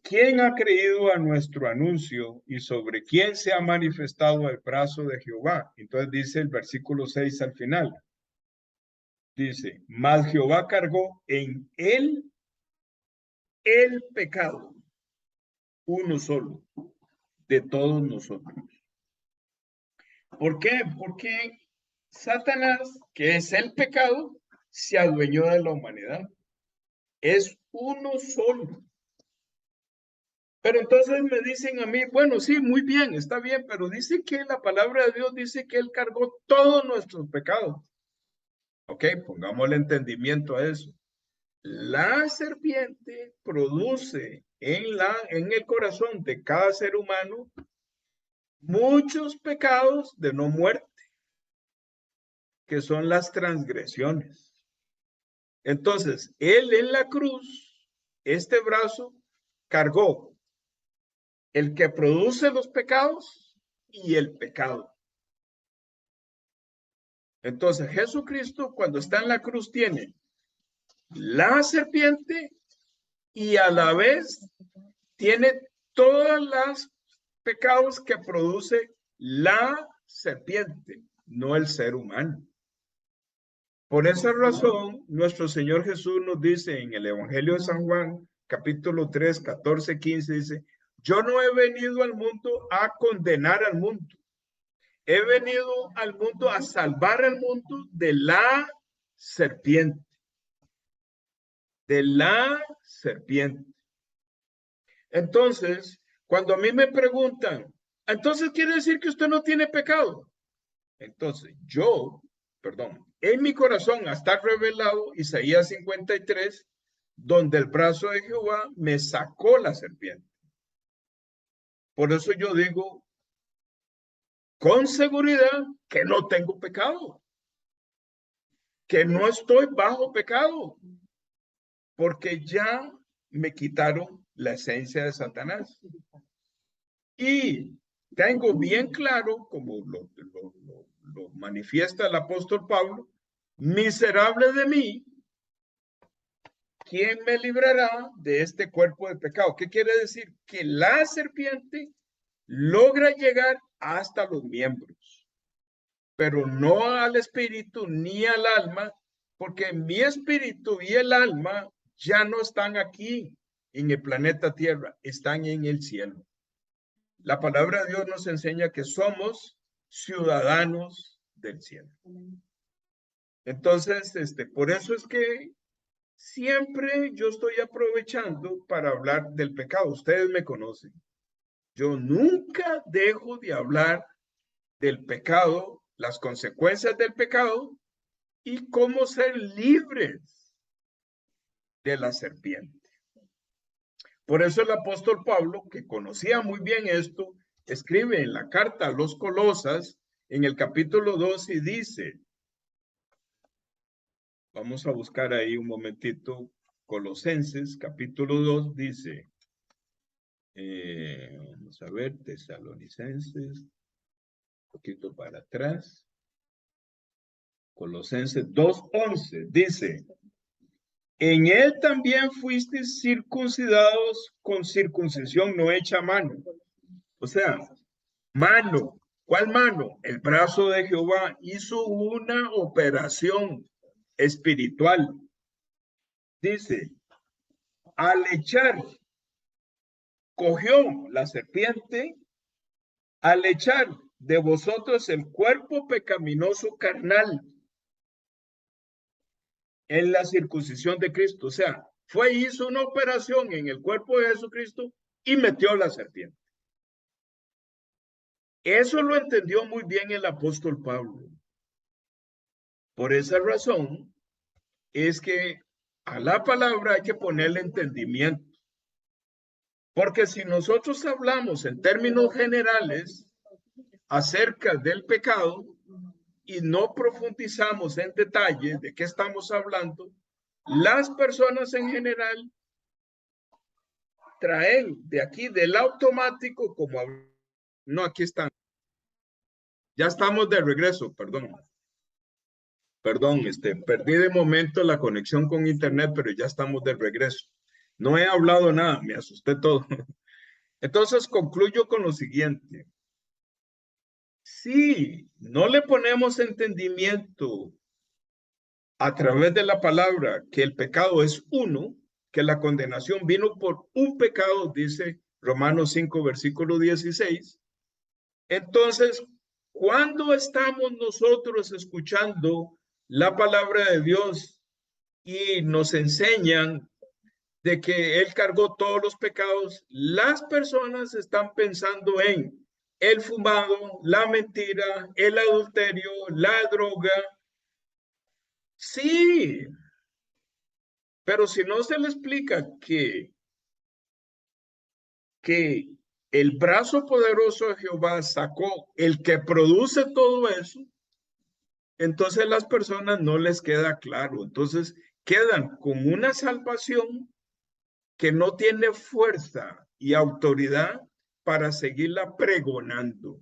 ¿quién ha creído a nuestro anuncio y sobre quién se ha manifestado el brazo de Jehová? Entonces dice el versículo 6 al final. Dice, mas Jehová cargó en él el pecado, uno solo, de todos nosotros. ¿Por qué? Porque Satanás, que es el pecado, se adueñó de la humanidad. Es uno solo. Pero entonces me dicen a mí, bueno, sí, muy bien, está bien, pero dice que la palabra de Dios dice que Él cargó todos nuestros pecados. Ok, pongamos el entendimiento a eso. La serpiente produce en el corazón de cada ser humano muchos pecados de no muerte, que son las transgresiones. Entonces, Él en la cruz, este brazo, cargó el que produce los pecados y el pecado. Entonces, Jesucristo, cuando está en la cruz, tiene la serpiente y a la vez tiene todos los pecados que produce la serpiente, no el ser humano. Por esa razón, nuestro Señor Jesús nos dice en el Evangelio de San Juan, capítulo 3, 14, 15, dice, yo no he venido al mundo a condenar al mundo. He venido al mundo a salvar al mundo de la serpiente. De la serpiente. Entonces, cuando a mí me preguntan, entonces quiere decir que usted no tiene pecado. Entonces, en mi corazón está revelado Isaías 53, donde el brazo de Jehová me sacó la serpiente. Por eso yo digo con seguridad que no tengo pecado, que no estoy bajo pecado, porque ya me quitaron la esencia de Satanás. Y tengo bien claro, como lo manifiesta el apóstol Pablo, miserable de mí, ¿quién me librará de este cuerpo de pecado? ¿Qué quiere decir? Que la serpiente logra llegar hasta los miembros, pero no al espíritu ni al alma, porque mi espíritu y el alma ya no están aquí en el planeta Tierra, están en el cielo. La palabra de Dios nos enseña que somos ciudadanos del cielo. Entonces, por eso es que siempre yo estoy aprovechando para hablar del pecado. Ustedes me conocen. Yo nunca dejo de hablar del pecado, las consecuencias del pecado y cómo ser libres de la serpiente. Por eso el apóstol Pablo, que conocía muy bien esto, escribe en la carta a los Colosas, en el capítulo 2, y dice, vamos a buscar ahí un momentito, Colosenses, capítulo 2, dice, vamos a ver, Tesalonicenses, un poquito para atrás, Colosenses 2:11, dice, En él también fuisteis circuncidados con circuncisión no hecha a mano. O sea, mano. ¿Cuál mano? El brazo de Jehová hizo una operación espiritual. Dice, al echar, cogió la serpiente, al echar de vosotros el cuerpo pecaminoso carnal en la circuncisión de Cristo. O sea, hizo una operación en el cuerpo de Jesucristo y metió la serpiente. Eso lo entendió muy bien el apóstol Pablo. Por esa razón es que a la palabra hay que ponerle entendimiento. Porque si nosotros hablamos en términos generales acerca del pecado y no profundizamos en detalle de qué estamos hablando, las personas en general traen de aquí del automático como no, aquí están. Ya estamos de regreso, perdón. Perdón, perdí de momento la conexión con internet, pero ya estamos de regreso. No he hablado nada, me asusté todo. Entonces concluyo con lo siguiente. Si no le ponemos entendimiento a través de la palabra que el pecado es uno, que la condenación vino por un pecado, dice Romanos 5, versículo 16, entonces, cuando estamos nosotros escuchando la palabra de Dios y nos enseñan de que Él cargó todos los pecados, las personas están pensando en el fumado, la mentira, el adulterio, la droga. Sí, pero si no se le explica que el brazo poderoso de Jehová sacó el que produce todo eso, entonces las personas no les queda claro. Entonces quedan con una salvación que no tiene fuerza y autoridad para seguirla pregonando.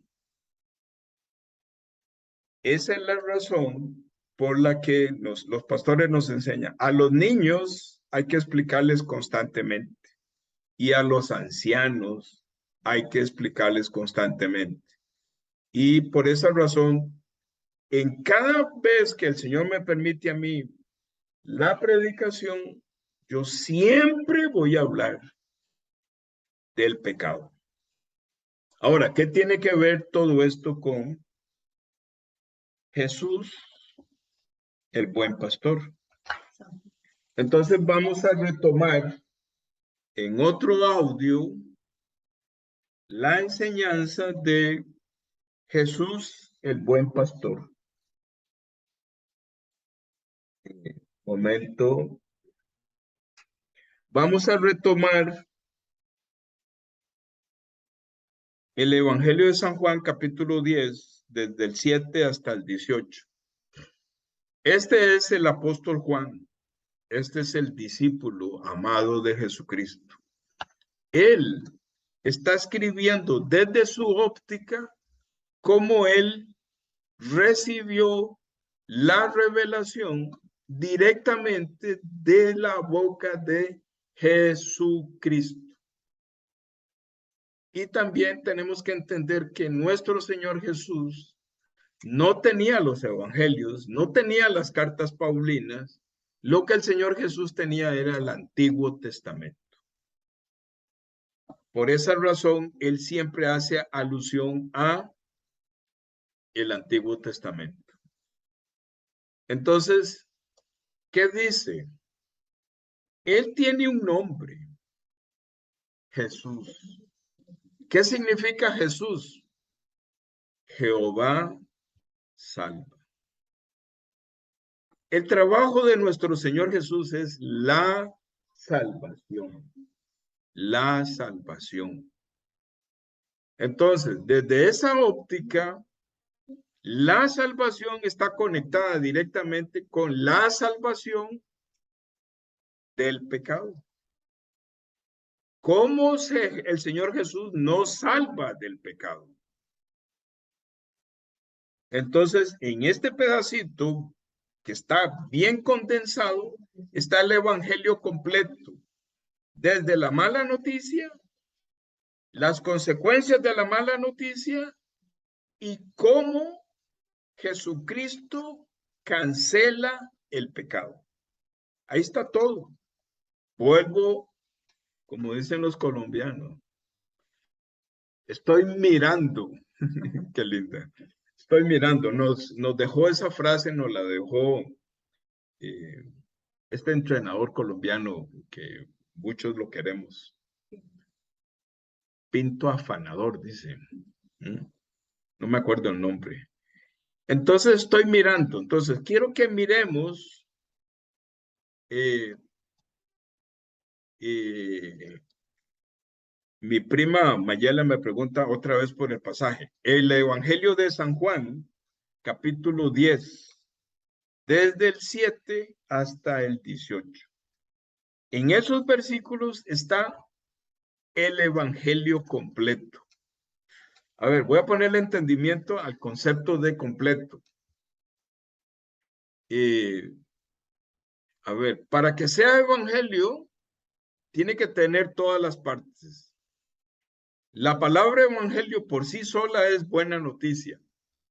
Esa es la razón por la que los pastores nos enseñan. A los niños hay que explicarles constantemente y a los ancianos hay que explicarles constantemente. Y por esa razón, en cada vez que el Señor me permite a mí la predicación, yo siempre voy a hablar del pecado. Ahora, ¿qué tiene que ver todo esto con Jesús, el buen pastor? Entonces vamos a retomar en otro audio la enseñanza de Jesús, el buen pastor. Momento. Vamos a retomar el Evangelio de San Juan, capítulo 10, desde el 7 hasta el 18. Este es el apóstol Juan. Este es el discípulo amado de Jesucristo. Él está escribiendo desde su óptica cómo él recibió la revelación directamente de la boca de Jesucristo. Y también tenemos que entender que nuestro Señor Jesús no tenía los evangelios, no tenía las cartas paulinas. Lo que el Señor Jesús tenía era el Antiguo Testamento. Por esa razón, él siempre hace alusión a el Antiguo Testamento. Entonces, ¿qué dice? Él tiene un nombre, Jesús. ¿Qué significa Jesús? Jehová salva. El trabajo de nuestro Señor Jesús es la salvación. La salvación. Entonces, desde esa óptica, la salvación está conectada directamente con la salvación del pecado. ¿Cómo el Señor Jesús nos salva del pecado? Entonces, en este pedacito que está bien condensado, está el evangelio completo. Desde la mala noticia, las consecuencias de la mala noticia y cómo Jesucristo cancela el pecado. Ahí está todo. Vuelvo, como dicen los colombianos, estoy mirando. Qué linda. Estoy mirando. Nos dejó esa frase, nos la dejó este entrenador colombiano que muchos lo queremos. Pinto Afanador, dice. No me acuerdo el nombre. Entonces estoy mirando. Entonces quiero que miremos mi prima Mayela me pregunta otra vez por el pasaje. El Evangelio de San Juan, capítulo 10, desde el 7 hasta el 18. En esos versículos está el Evangelio completo. A ver, voy a ponerle entendimiento al concepto de completo. A ver, para que sea Evangelio, tiene que tener todas las partes. La palabra Evangelio por sí sola es buena noticia.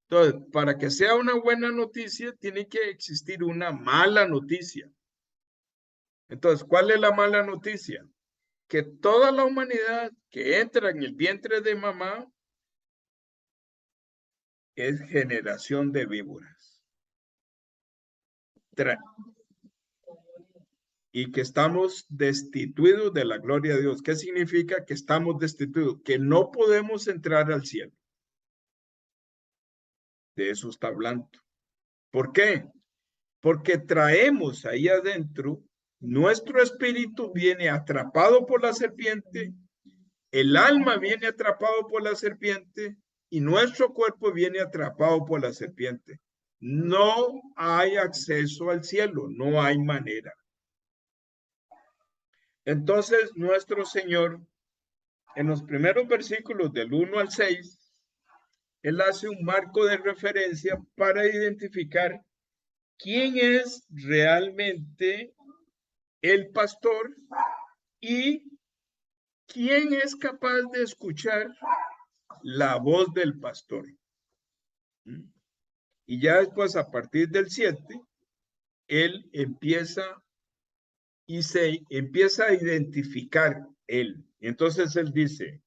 Entonces, para que sea una buena noticia, tiene que existir una mala noticia. Entonces, ¿cuál es la mala noticia? Que toda la humanidad que entra en el vientre de mamá es generación de víboras. Y que estamos destituidos de la gloria de Dios. ¿Qué significa que estamos destituidos? Que no podemos entrar al cielo. De eso está hablando. ¿Por qué? Porque traemos ahí adentro, nuestro espíritu viene atrapado por la serpiente, el alma viene atrapado por la serpiente y nuestro cuerpo viene atrapado por la serpiente. No hay acceso al cielo, no hay manera. Entonces, nuestro Señor, en los primeros versículos del 1 al 6, Él hace un marco de referencia para identificar quién es realmente el pastor y quién es capaz de escuchar la voz del pastor. Y ya después, a partir del 7, Él empieza y se empieza a identificar Él. Entonces Él dice,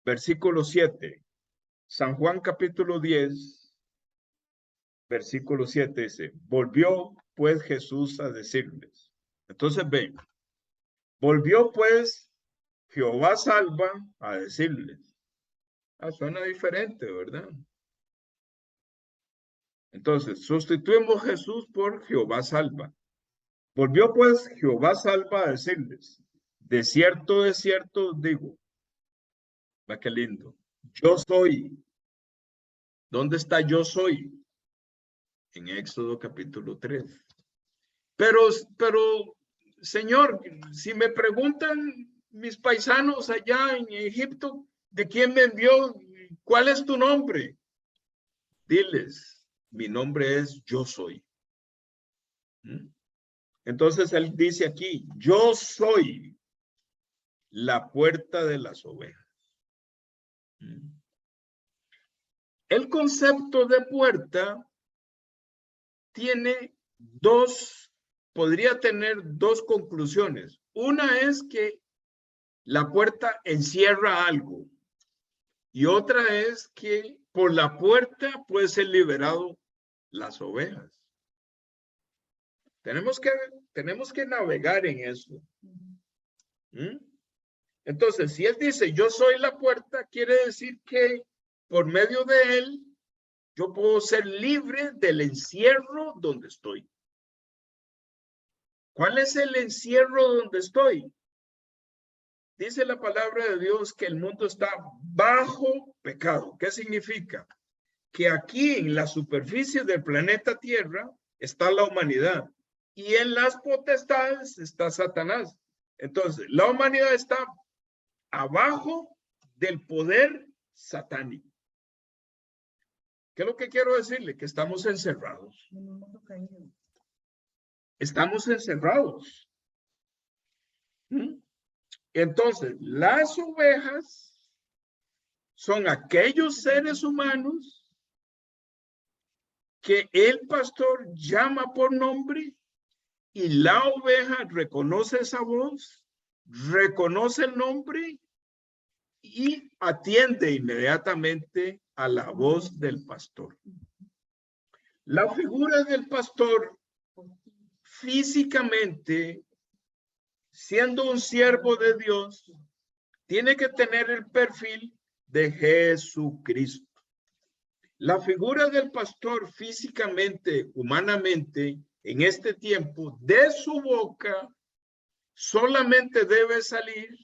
versículo 7, San Juan capítulo 10, versículo 7 dice, volvió pues Jesús a decirles. Entonces ven, volvió pues Jehová salva a decirles. Suena diferente, ¿verdad? Entonces, sustituimos Jesús por Jehová salva. Volvió pues Jehová salva a decirles, de cierto digo, va qué lindo, yo soy. ¿Dónde está yo soy? En Éxodo capítulo 3. Pero, Señor, si me preguntan mis paisanos allá en Egipto, ¿de quién me envió? ¿Cuál es tu nombre? Diles, mi nombre es Yo Soy. Entonces él dice aquí, yo soy la puerta de las ovejas. El concepto de puerta tiene podría tener dos conclusiones. Una es que la puerta encierra algo y otra es que por la puerta puede ser liberado las ovejas. Tenemos que navegar en eso. Entonces, si él dice, yo soy la puerta, quiere decir que por medio de él, yo puedo ser libre del encierro donde estoy. ¿Cuál es el encierro donde estoy? Dice la palabra de Dios que el mundo está bajo pecado. ¿Qué significa? Que aquí en la superficie del planeta Tierra está la humanidad y en las potestades está Satanás. Entonces, la humanidad está abajo del poder satánico. ¿Qué es lo que quiero decirle? Que estamos encerrados. Estamos encerrados. ¿Mm? Entonces, las ovejas son aquellos seres humanos que el pastor llama por nombre y la oveja reconoce esa voz, reconoce el nombre y atiende inmediatamente a la voz del pastor. La figura del pastor físicamente, siendo un siervo de Dios, tiene que tener el perfil de Jesucristo. La figura del pastor físicamente, humanamente, en este tiempo, de su boca, solamente debe salir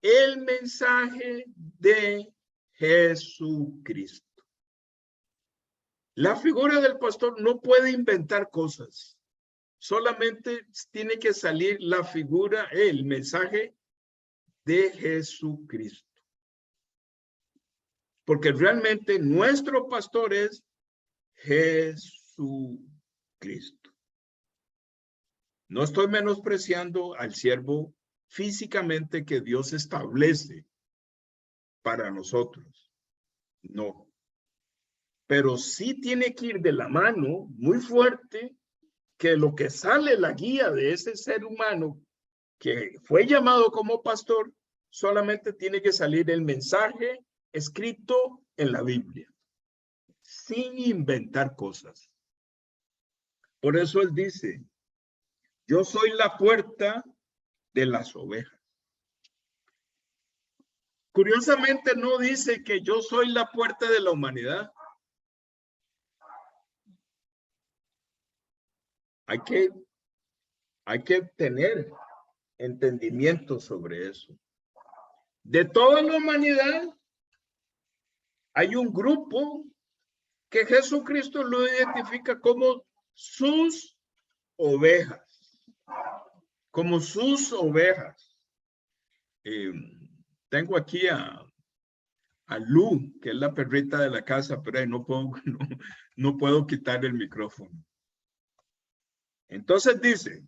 el mensaje de Jesucristo. La figura del pastor no puede inventar cosas. Solamente tiene que salir la figura, el mensaje de Jesucristo. Porque realmente nuestro pastor es Jesucristo. No estoy menospreciando al siervo físicamente que Dios establece para nosotros. No. Pero sí tiene que ir de la mano muy fuerte que lo que sale la guía de ese ser humano que fue llamado como pastor, solamente tiene que salir el mensaje escrito en la Biblia, sin inventar cosas. Por eso él dice, yo soy la puerta de las ovejas. Curiosamente no dice que yo soy la puerta de la humanidad. Hay que tener entendimiento sobre eso. De toda la humanidad, hay un grupo que Jesucristo lo identifica como sus ovejas. Como sus ovejas. Tengo aquí a Lu, que es la perrita de la casa, pero no puedo quitar el micrófono. Entonces dice,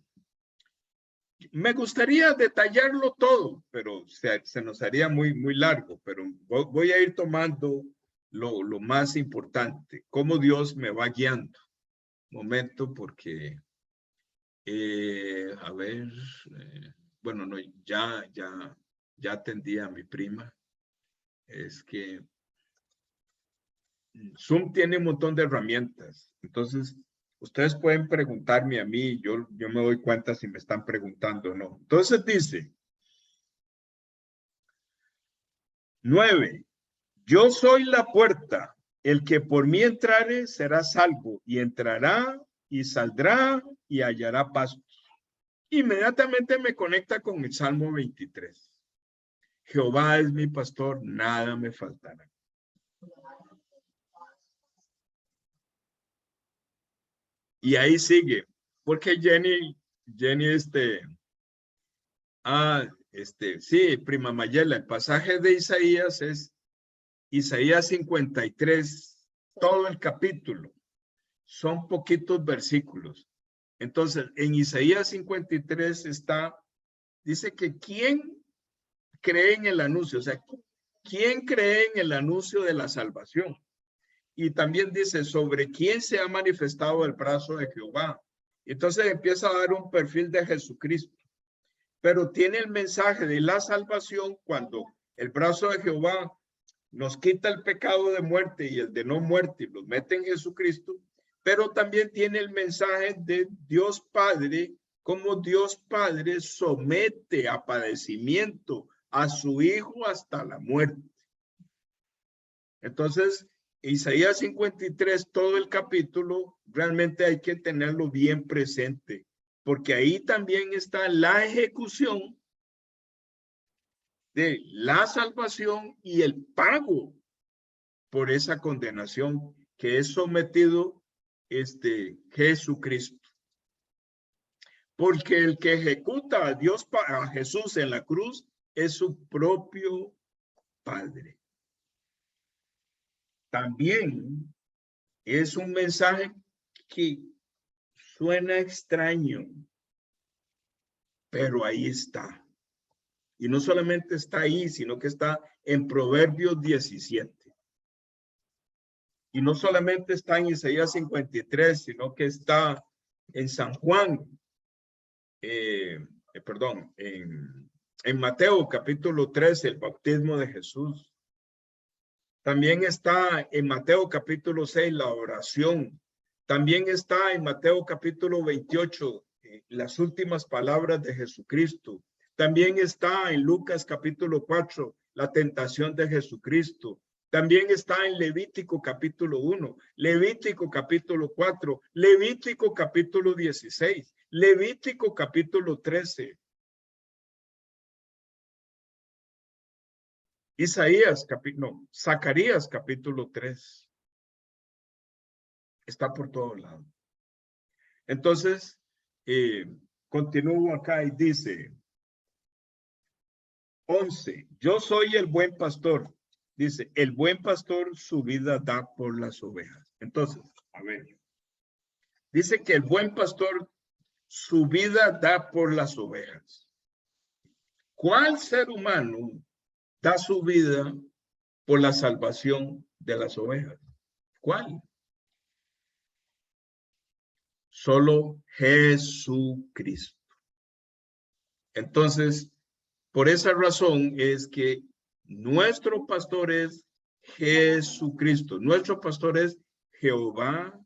me gustaría detallarlo todo, pero se nos haría muy largo, pero voy a ir tomando lo más importante, cómo Dios me va guiando. Momento, porque, a ver, bueno, no, ya atendí a mi prima. Es que Zoom tiene un montón de herramientas, entonces ustedes pueden preguntarme a mí, yo me doy cuenta si me están preguntando o no. Entonces dice, 9, yo soy la puerta, el que por mí entrare será salvo, y entrará y saldrá y hallará pastos. Inmediatamente me conecta con el Salmo 23. Jehová es mi pastor, nada me faltará. Y ahí sigue, porque Jenny, sí, prima Mayela, el pasaje de Isaías es Isaías 53, todo el capítulo. Son poquitos versículos. Entonces, en Isaías 53 dice que ¿quién cree en el anuncio? O sea, ¿quién cree en el anuncio de la salvación? Y también dice sobre quién se ha manifestado el brazo de Jehová. Entonces empieza a dar un perfil de Jesucristo. Pero tiene el mensaje de la salvación cuando el brazo de Jehová nos quita el pecado de muerte y el de no muerte y los mete en Jesucristo. Pero también tiene el mensaje de Dios Padre, como Dios Padre somete a padecimiento a su Hijo hasta la muerte. Entonces, Isaías 53, todo el capítulo, realmente hay que tenerlo bien presente, porque ahí también está la ejecución de la salvación y el pago por esa condenación que es sometido Jesucristo. Porque el que ejecuta a Jesús en la cruz es su propio Padre. también es un mensaje que suena extraño, pero ahí está. Y no solamente está ahí, sino que está en Proverbios 17. Y no solamente está en Isaías 53, sino que está en San Juan, perdón, en Mateo capítulo 13, el bautismo de Jesús. También está en Mateo capítulo 6, la oración. También está en Mateo capítulo 28, las últimas palabras de Jesucristo. También está en Lucas capítulo 4, la tentación de Jesucristo. También está en Levítico capítulo 1, Levítico capítulo 4, Levítico capítulo 16, Levítico capítulo 13. Zacarías capítulo 3. Está por todos lados. Entonces, continúo acá y dice, 11, yo soy el buen pastor. Dice, el buen pastor su vida da por las ovejas. Entonces, a ver, dice que el buen pastor su vida da por las ovejas. ¿Cuál ser humano da su vida por la salvación de las ovejas? ¿Cuál? Solo Jesucristo. Entonces, por esa razón es que nuestro pastor es Jesucristo. Nuestro pastor es Jehová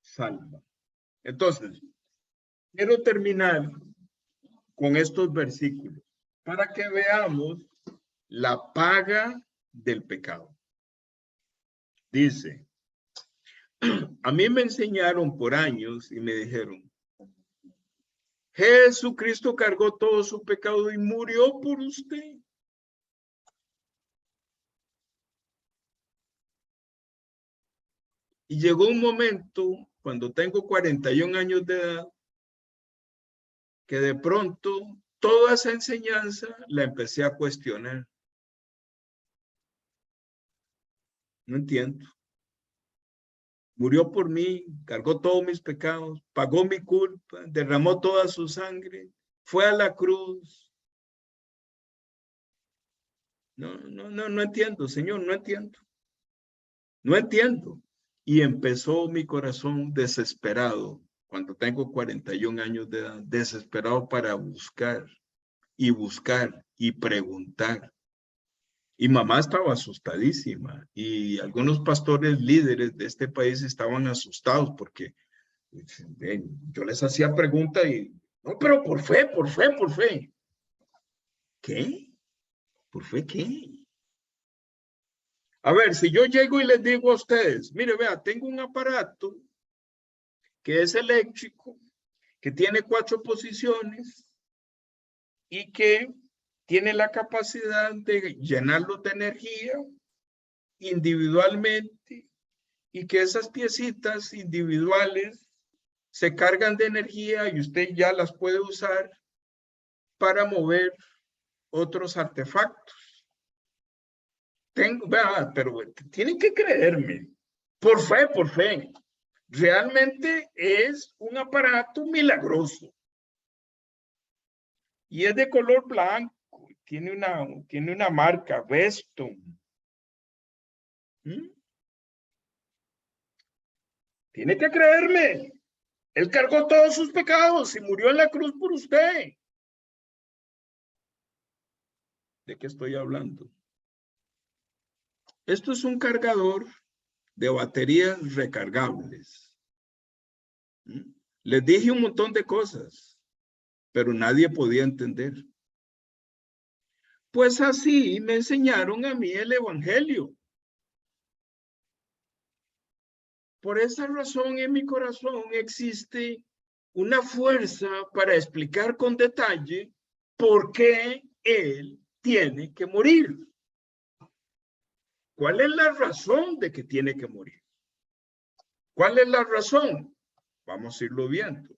salva. Entonces, quiero terminar con estos versículos para que veamos la paga del pecado. Dice, a mí me enseñaron por años y me dijeron, Jesucristo cargó todo su pecado y murió por usted. Y llegó un momento, cuando tengo 41 años de edad, que de pronto toda esa enseñanza la empecé a cuestionar. No entiendo. Murió por mí, cargó todos mis pecados, pagó mi culpa, derramó toda su sangre, fue a la cruz. No entiendo, Señor, no entiendo. No entiendo. Y empezó mi corazón desesperado, cuando tengo 41 años de edad, desesperado para buscar y preguntar. Y mamá estaba asustadísima y algunos pastores líderes de este país estaban asustados porque yo les hacía preguntas y, no, pero por fe. ¿Qué? ¿Por fe qué? A ver, si yo llego y les digo a ustedes, mire, vea, tengo un aparato que es eléctrico, que tiene 4 posiciones y que tiene la capacidad de llenarlos de energía individualmente y que esas piecitas individuales se cargan de energía y usted ya las puede usar para mover otros artefactos. Pero tienen que creerme, por fe. Realmente es un aparato milagroso. Y es de color blanco. Tiene una marca, Veston. Tiene que creerme. Él cargó todos sus pecados y murió en la cruz por usted. ¿De qué estoy hablando? Esto es un cargador de baterías recargables. Les dije un montón de cosas, pero nadie podía entender. Pues así me enseñaron a mí el evangelio. Por esa razón en mi corazón existe una fuerza para explicar con detalle por qué él tiene que morir. ¿Cuál es la razón de que tiene que morir? ¿Cuál es la razón? Vamos a irlo viendo.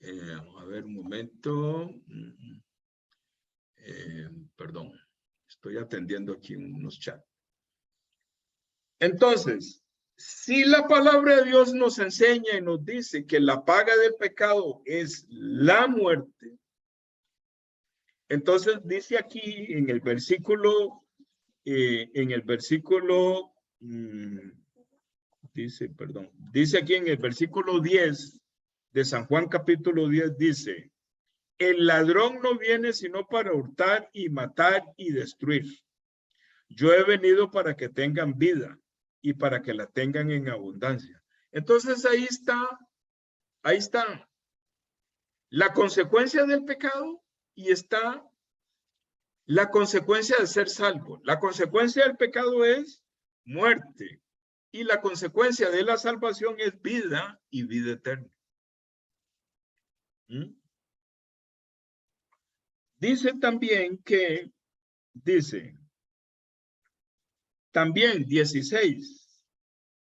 A ver un momento. Perdón, estoy atendiendo aquí unos chats. Entonces, si la palabra de Dios nos enseña y nos dice que la paga del pecado es la muerte, entonces dice aquí en el versículo, dice aquí en el versículo 10 de San Juan capítulo 10, dice, el ladrón no viene sino para hurtar y matar y destruir. Yo he venido para que tengan vida y para que la tengan en abundancia. Entonces ahí está la consecuencia del pecado y está la consecuencia de ser salvo. La consecuencia del pecado es muerte y la consecuencia de la salvación es vida y vida eterna. Dice también que, también 16,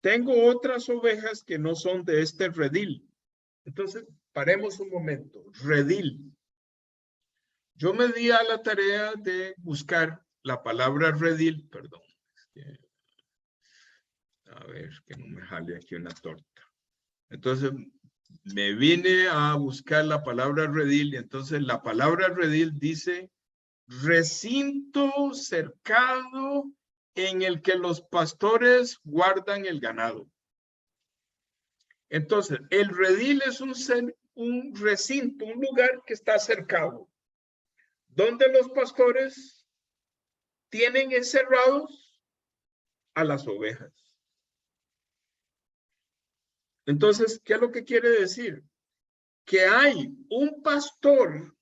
tengo otras ovejas que no son de este redil. Entonces, paremos un momento. Redil. Yo me di a la tarea de buscar la palabra redil, perdón. A ver, que no me jale aquí una torta. Entonces, me vine a buscar la palabra redil y entonces la palabra redil dice recinto cercado en el que los pastores guardan el ganado. Entonces, el redil es un recinto, un lugar que está cercado, donde los pastores tienen encerrados a las ovejas. Entonces, ¿qué es lo que quiere decir? Que hay un pastor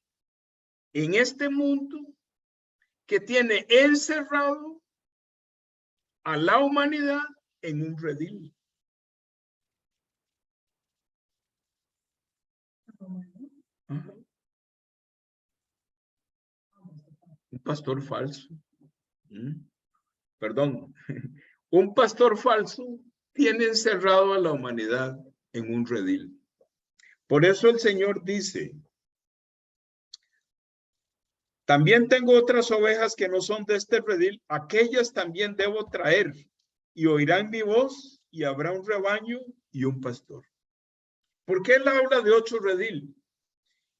en este mundo que tiene encerrado a la humanidad en un redil. Un pastor falso. Perdón. Un pastor falso tiene encerrado a la humanidad en un redil. Por eso el Señor dice, también tengo otras ovejas que no son de este redil, aquellas también debo traer y oirán mi voz y habrá un rebaño y un pastor. ¿Por qué él habla de 8 redil?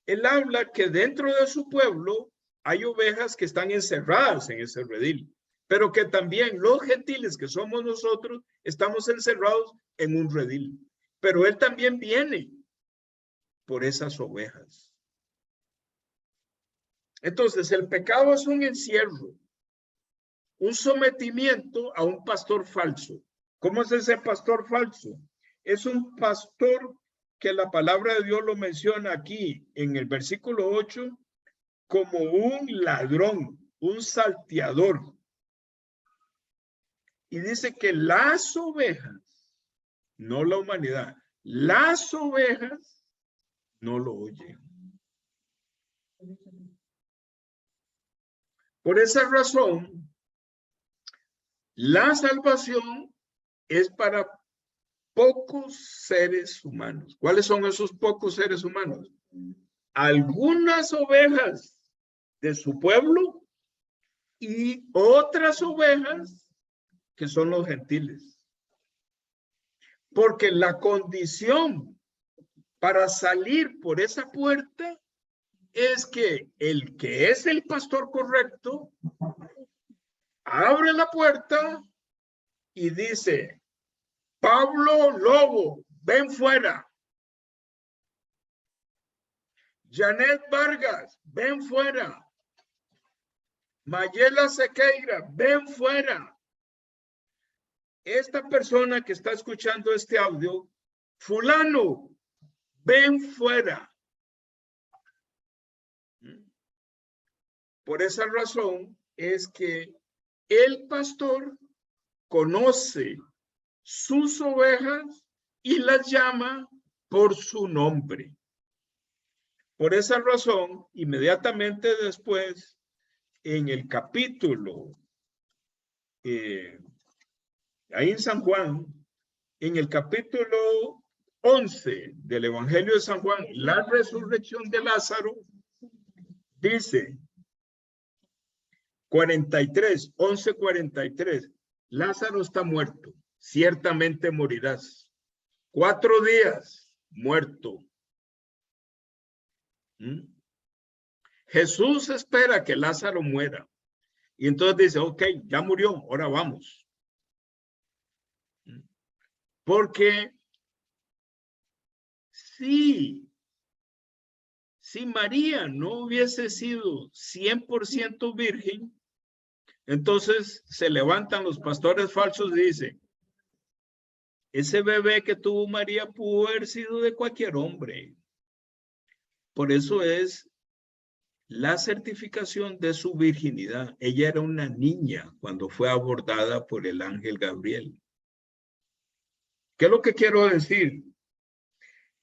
Él habla que dentro de su pueblo hay ovejas que están encerradas en ese redil, pero que también los gentiles que somos nosotros estamos encerrados en un redil. Pero él también viene por esas ovejas. Entonces, el pecado es un encierro, un sometimiento a un pastor falso. ¿Cómo es ese pastor falso? Es un pastor que la palabra de Dios lo menciona aquí en el versículo 8 como un ladrón, un salteador. Y dice que las ovejas, no la humanidad, las ovejas no lo oyen. Por esa razón, la salvación es para pocos seres humanos. ¿Cuáles son esos pocos seres humanos? Algunas ovejas de su pueblo y otras ovejas que son los gentiles. Porque la condición para salir por esa puerta es que es el pastor correcto abre la puerta y dice, Pablo Lobo, ven fuera. Janet Vargas, ven fuera. Mayela Sequeira, ven fuera. Esta persona que está escuchando este audio, fulano, ven fuera. Por esa razón es que el pastor conoce sus ovejas y las llama por su nombre. Por esa razón, inmediatamente después, en el capítulo, ahí en San Juan, en el capítulo 11 del Evangelio de San Juan, la resurrección de Lázaro, dice 43, 11:43, Lázaro está muerto. ciertamente morirás. 4 días muerto. Jesús espera que Lázaro muera. Y entonces dice, ok, ya murió, ahora vamos. Porque si María no hubiese sido 100% virgen, entonces se levantan los pastores falsos y dicen, ese bebé que tuvo María pudo haber sido de cualquier hombre. Por eso es la certificación de su virginidad. Ella era una niña cuando fue abordada por el ángel Gabriel. ¿Qué es lo que quiero decir?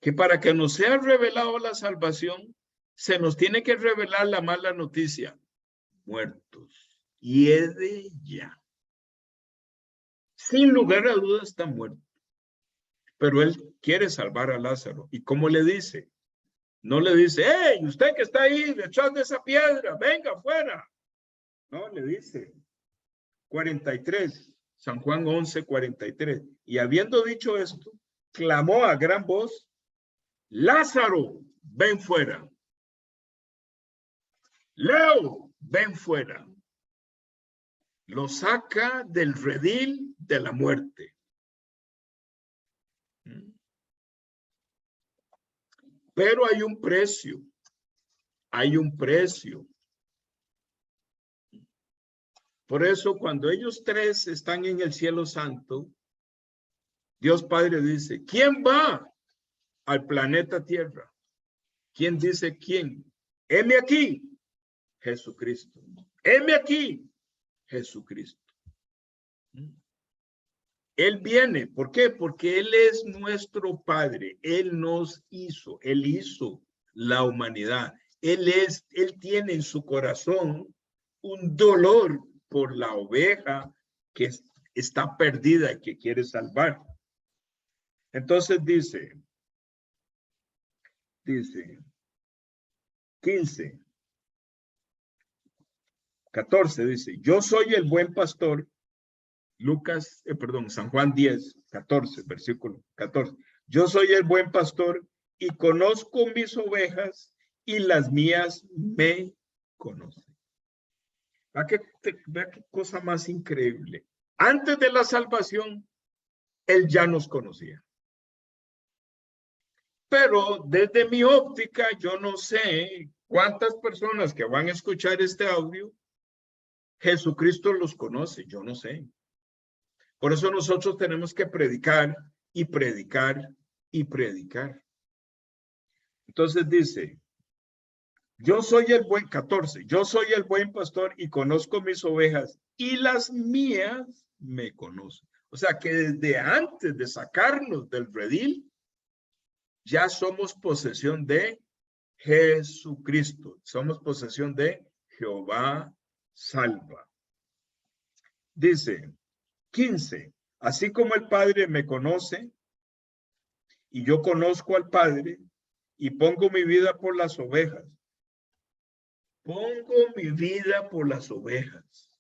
Que para que nos sea revelado la salvación, se nos tiene que revelar la mala noticia. Muertos. Y es de ella. Sin lugar a dudas está muerto. Pero él quiere salvar a Lázaro. ¿Y cómo le dice? No le dice, hey, usted que está ahí detrás de esa piedra, venga afuera. No, le dice, 43, San Juan 11, 43. Y habiendo dicho esto, clamó a gran voz, Lázaro, ven fuera. Leo, ven fuera. Lo saca del redil de la muerte. Pero hay un precio. Hay un precio. Por eso cuando ellos 3 están en el cielo santo, Dios Padre dice, ¿quién va al planeta Tierra? ¿Quién dice quién? Heme aquí, Jesucristo. Heme aquí, Jesucristo. Él viene. ¿Por qué? Porque Él es nuestro Padre. Él nos hizo. Él hizo la humanidad. Él tiene en su corazón un dolor por la oveja que está perdida y que quiere salvar. Entonces dice 15, 14 dice, yo soy el buen pastor. San Juan 10, 14, versículo 14. Yo soy el buen pastor y conozco mis ovejas y las mías me conocen. Vea qué cosa más increíble. Antes de la salvación, Él ya nos conocía. Pero desde mi óptica, yo no sé cuántas personas que van a escuchar este audio, Jesucristo los conoce, yo no sé. Por eso nosotros tenemos que predicar y predicar y predicar. Entonces dice, yo soy el buen, 14, yo soy el buen pastor y conozco mis ovejas y las mías me conocen. O sea que desde antes de sacarnos del redil, ya somos posesión de Jesucristo. Somos posesión de Jehová salva. Dice 15, así como el Padre me conoce y yo conozco al Padre y pongo mi vida por las ovejas. Pongo mi vida por las ovejas.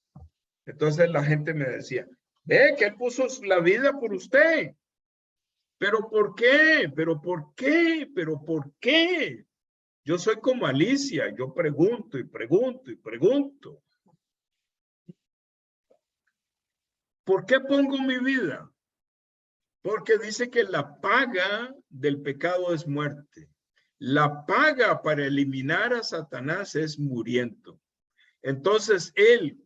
Entonces la gente me decía, ve que Él puso la vida por usted. ¿Pero por qué? ¿Pero por qué? ¿Pero por qué? Yo soy como Alicia, yo pregunto y pregunto y pregunto. ¿Por qué pongo mi vida? Porque dice que la paga del pecado es muerte. La paga para eliminar a Satanás es muriendo. Entonces Él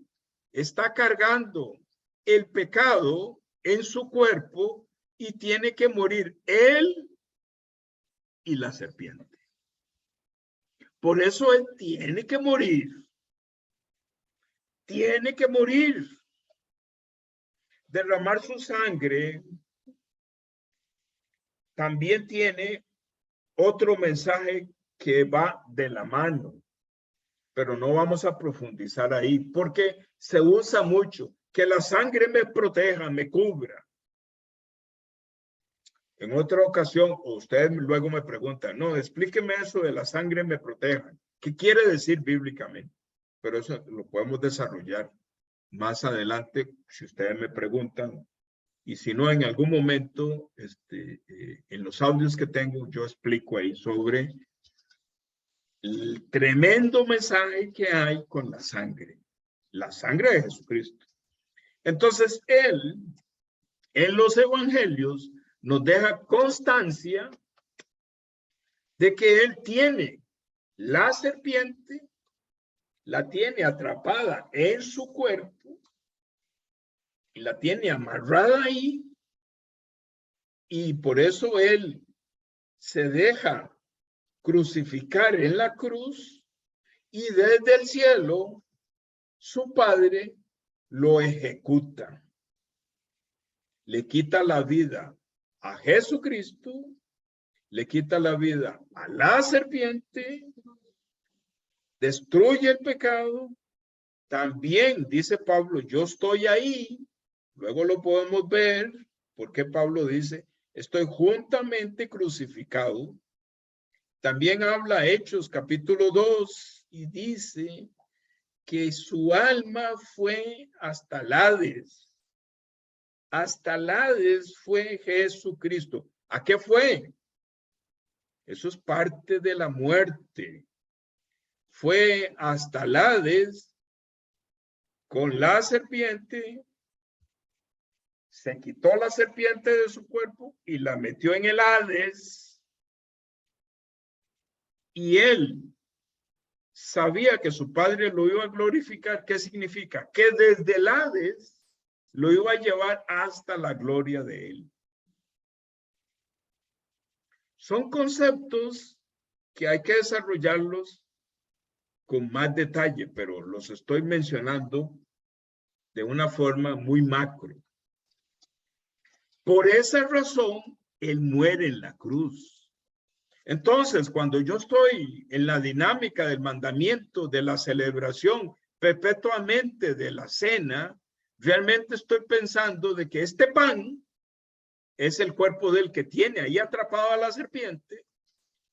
está cargando el pecado en su cuerpo y tiene que morir Él y la serpiente. Por eso Él tiene que morir. Tiene que morir. Derramar su sangre también tiene otro mensaje que va de la mano, pero no vamos a profundizar ahí porque se usa mucho que la sangre me proteja, me cubra. En otra ocasión, ustedes luego me preguntan, no, explíqueme eso de la sangre me proteja. ¿Qué quiere decir bíblicamente? Pero eso lo podemos desarrollar más adelante si ustedes me preguntan Y si no, en algún momento, en los audios que tengo, yo explico ahí sobre el tremendo mensaje que hay con la sangre de Jesucristo. Entonces, él, en los evangelios, nos deja constancia de que él tiene la serpiente, la tiene atrapada en su cuerpo, y la tiene amarrada ahí, y por eso él se deja crucificar en la cruz, y desde el cielo su padre lo ejecuta. Le quita la vida a Jesucristo, le quita la vida a la serpiente, destruye el pecado. También dice Pablo, yo estoy ahí. Luego lo podemos ver, porque Pablo dice, estoy juntamente crucificado. También habla Hechos capítulo 2 y dice que su alma fue hasta el Hades. Hasta el Hades fue Jesucristo. ¿A qué fue? Eso es parte de la muerte. Fue hasta el Hades con la serpiente, se quitó la serpiente de su cuerpo y la metió en el Hades. Y él sabía que su padre lo iba a glorificar. ¿Qué significa? Que desde el Hades lo iba a llevar hasta la gloria de él. Son conceptos que hay que desarrollarlos con más detalle, pero los estoy mencionando de una forma muy macro. Por esa razón, él muere en la cruz. Entonces, cuando yo estoy en la dinámica del mandamiento, de la celebración perpetuamente de la cena, realmente estoy pensando de que este pan es el cuerpo del que tiene ahí atrapado a la serpiente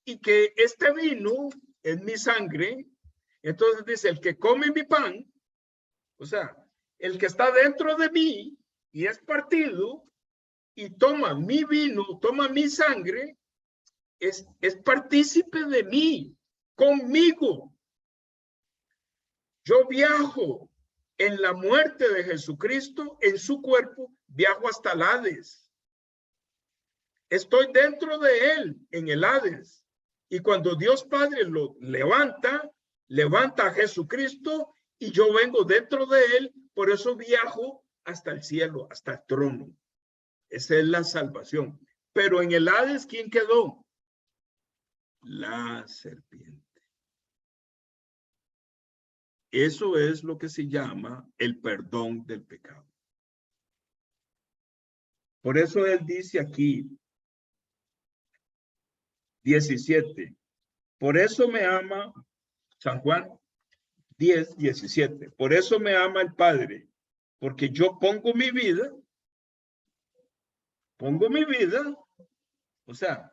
y que este vino es mi sangre. Entonces dice, el que come mi pan, o sea, el que está dentro de mí y es partido y toma mi vino, toma mi sangre, es partícipe de mí, conmigo. Yo viajo en la muerte de Jesucristo, en su cuerpo, viajo hasta el Hades. Estoy dentro de él, en el Hades. Y cuando Dios Padre lo levanta a Jesucristo y yo vengo dentro de él, por eso viajo hasta el cielo, hasta el trono. Esa es la salvación. Pero en el Hades, ¿quién quedó? La serpiente. Eso es lo que se llama el perdón del pecado. Por eso él dice aquí, 17. Por eso me ama, San Juan 10, 17. Por eso me ama el Padre, porque yo pongo mi vida, o sea,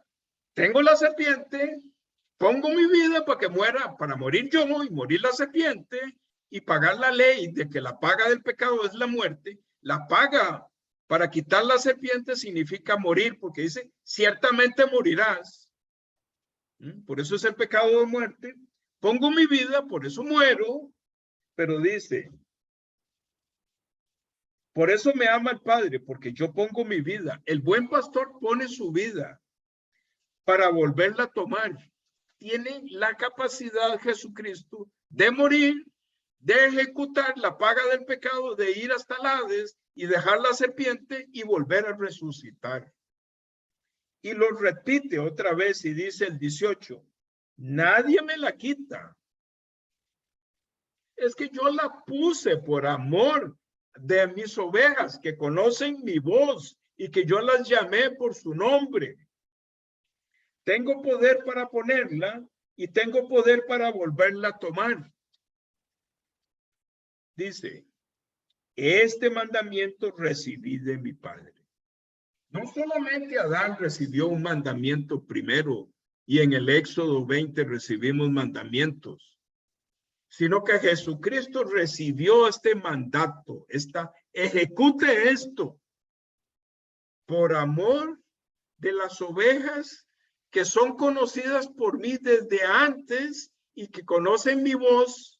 tengo la serpiente, pongo mi vida para que muera, para morir yo y morir la serpiente y pagar la ley de que la paga del pecado es la muerte. La paga para quitar la serpiente significa morir, porque dice, ciertamente morirás. Por eso es el pecado de muerte. Pongo mi vida, por eso muero, pero dice, por eso me ama el Padre, porque yo pongo mi vida. El buen pastor pone su vida para volverla a tomar. Tiene la capacidad Jesucristo de morir, de ejecutar la paga del pecado, de ir hasta el Hades y dejar la serpiente y volver a resucitar. Y lo repite otra vez y dice el 18, nadie me la quita. Es que yo la puse por amor de mis ovejas que conocen mi voz y que yo las llamé por su nombre. Tengo poder para ponerla y tengo poder para volverla a tomar. Dice, este mandamiento recibí de mi Padre. No solamente Adán recibió un mandamiento primero y en el Éxodo 20 recibimos mandamientos, sino que Jesucristo recibió este mandato, ejecute esto. por amor de las ovejas que son conocidas por mí desde antes y que conocen mi voz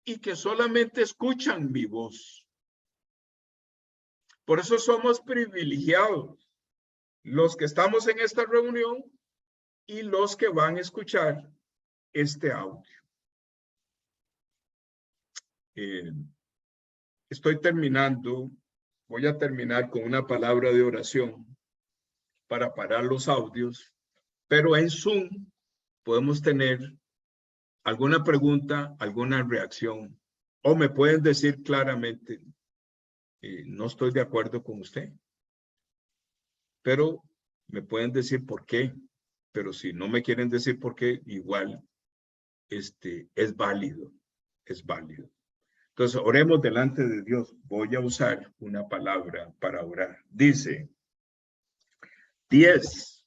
y que solamente escuchan mi voz. Por eso somos privilegiados los que estamos en esta reunión y los que van a escuchar este audio. Estoy terminando, voy a terminar con una palabra de oración para parar los audios, pero en Zoom podemos tener alguna pregunta, alguna reacción, o me pueden decir claramente, no estoy de acuerdo con usted, pero me pueden decir por qué, pero si no me quieren decir por qué, igual es válido, es válido. Entonces, oremos delante de Dios. Voy a usar una palabra para orar. Dice 10,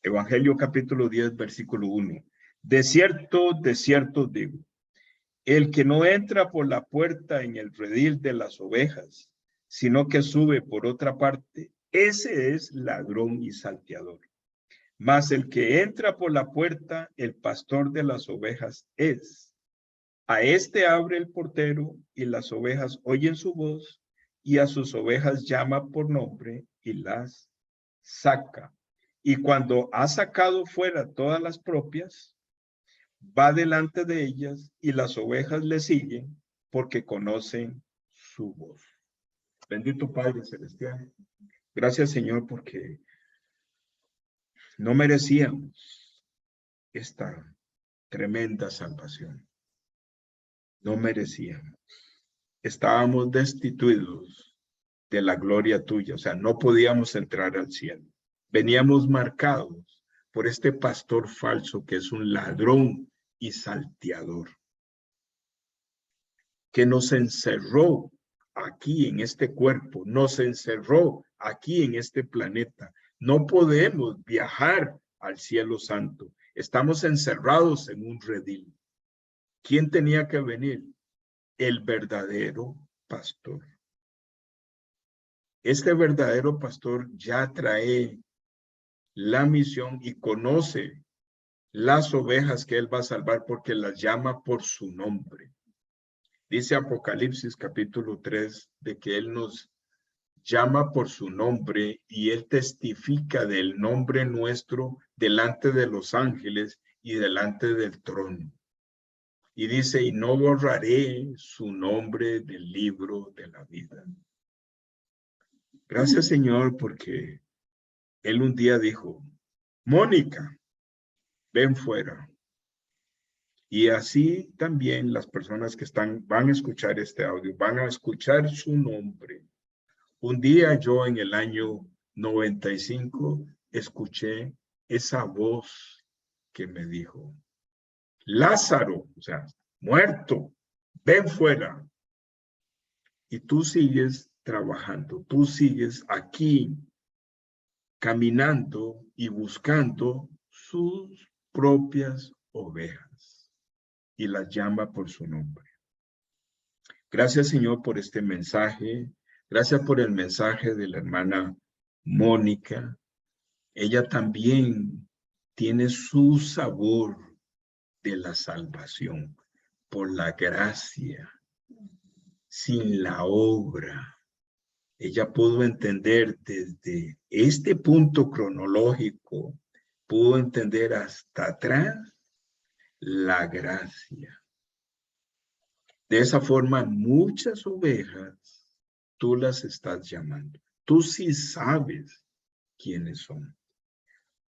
Evangelio capítulo 10, versículo 1. De cierto digo, el que no entra por la puerta en el redil de las ovejas, sino que sube por otra parte, ese es ladrón y salteador. Mas el que entra por la puerta, el pastor de las ovejas es. A este abre el portero y las ovejas oyen su voz y a sus ovejas llama por nombre y las saca. Y cuando ha sacado fuera todas las propias, va delante de ellas y las ovejas le siguen porque conocen su voz. Bendito Padre Celestial. Gracias, Señor, porque no merecíamos esta tremenda salvación. No merecíamos. Estábamos destituidos de la gloria tuya, o sea, no podíamos entrar al cielo. Veníamos marcados por este pastor falso que es un ladrón y salteador, que nos encerró aquí en este cuerpo, nos encerró aquí en este planeta. No podemos viajar al cielo santo. Estamos encerrados en un redil. ¿Quién tenía que venir? El verdadero pastor. Este verdadero pastor ya trae la misión y conoce las ovejas que él va a salvar porque las llama por su nombre. Dice Apocalipsis capítulo 3 de que él nos llama por su nombre y él testifica del nombre nuestro delante de los ángeles y delante del trono. Y dice, y no borraré su nombre del libro de la vida. Gracias, Señor, porque él un día dijo, Mónica, ven fuera. Y así también las personas que van a escuchar este audio, van a escuchar su nombre. Un día yo en el año 95 escuché esa voz que me dijo, Lázaro, o sea, muerto, ven fuera. Y tú sigues trabajando, tú sigues aquí caminando y buscando sus propias ovejas y las llama por su nombre. Gracias, Señor, por este mensaje. Gracias por el mensaje de la hermana Mónica. Ella también tiene su sabor de la salvación por la gracia, sin la obra. Ella pudo entender desde este punto cronológico, pudo entender hasta atrás la gracia. De esa forma, muchas ovejas, tú las estás llamando. Tú sí sabes quiénes son.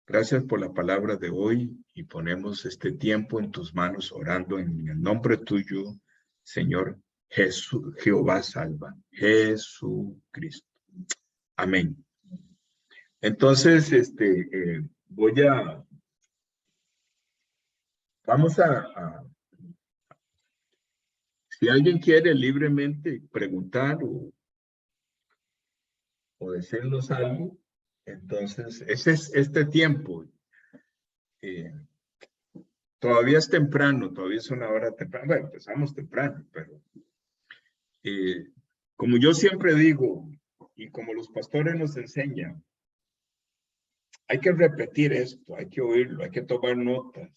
Gracias por la palabra de hoy y ponemos este tiempo en tus manos orando en el nombre tuyo, Señor Jesús, Jehová salva, Jesucristo. Amén. Entonces, vamos a si alguien quiere libremente preguntar o decirnos algo, entonces ese es este tiempo. Todavía es temprano, todavía es una hora temprana. Bueno, empezamos temprano, pero como yo siempre digo, y como los pastores nos enseñan, hay que repetir esto, hay que oírlo, hay que tomar notas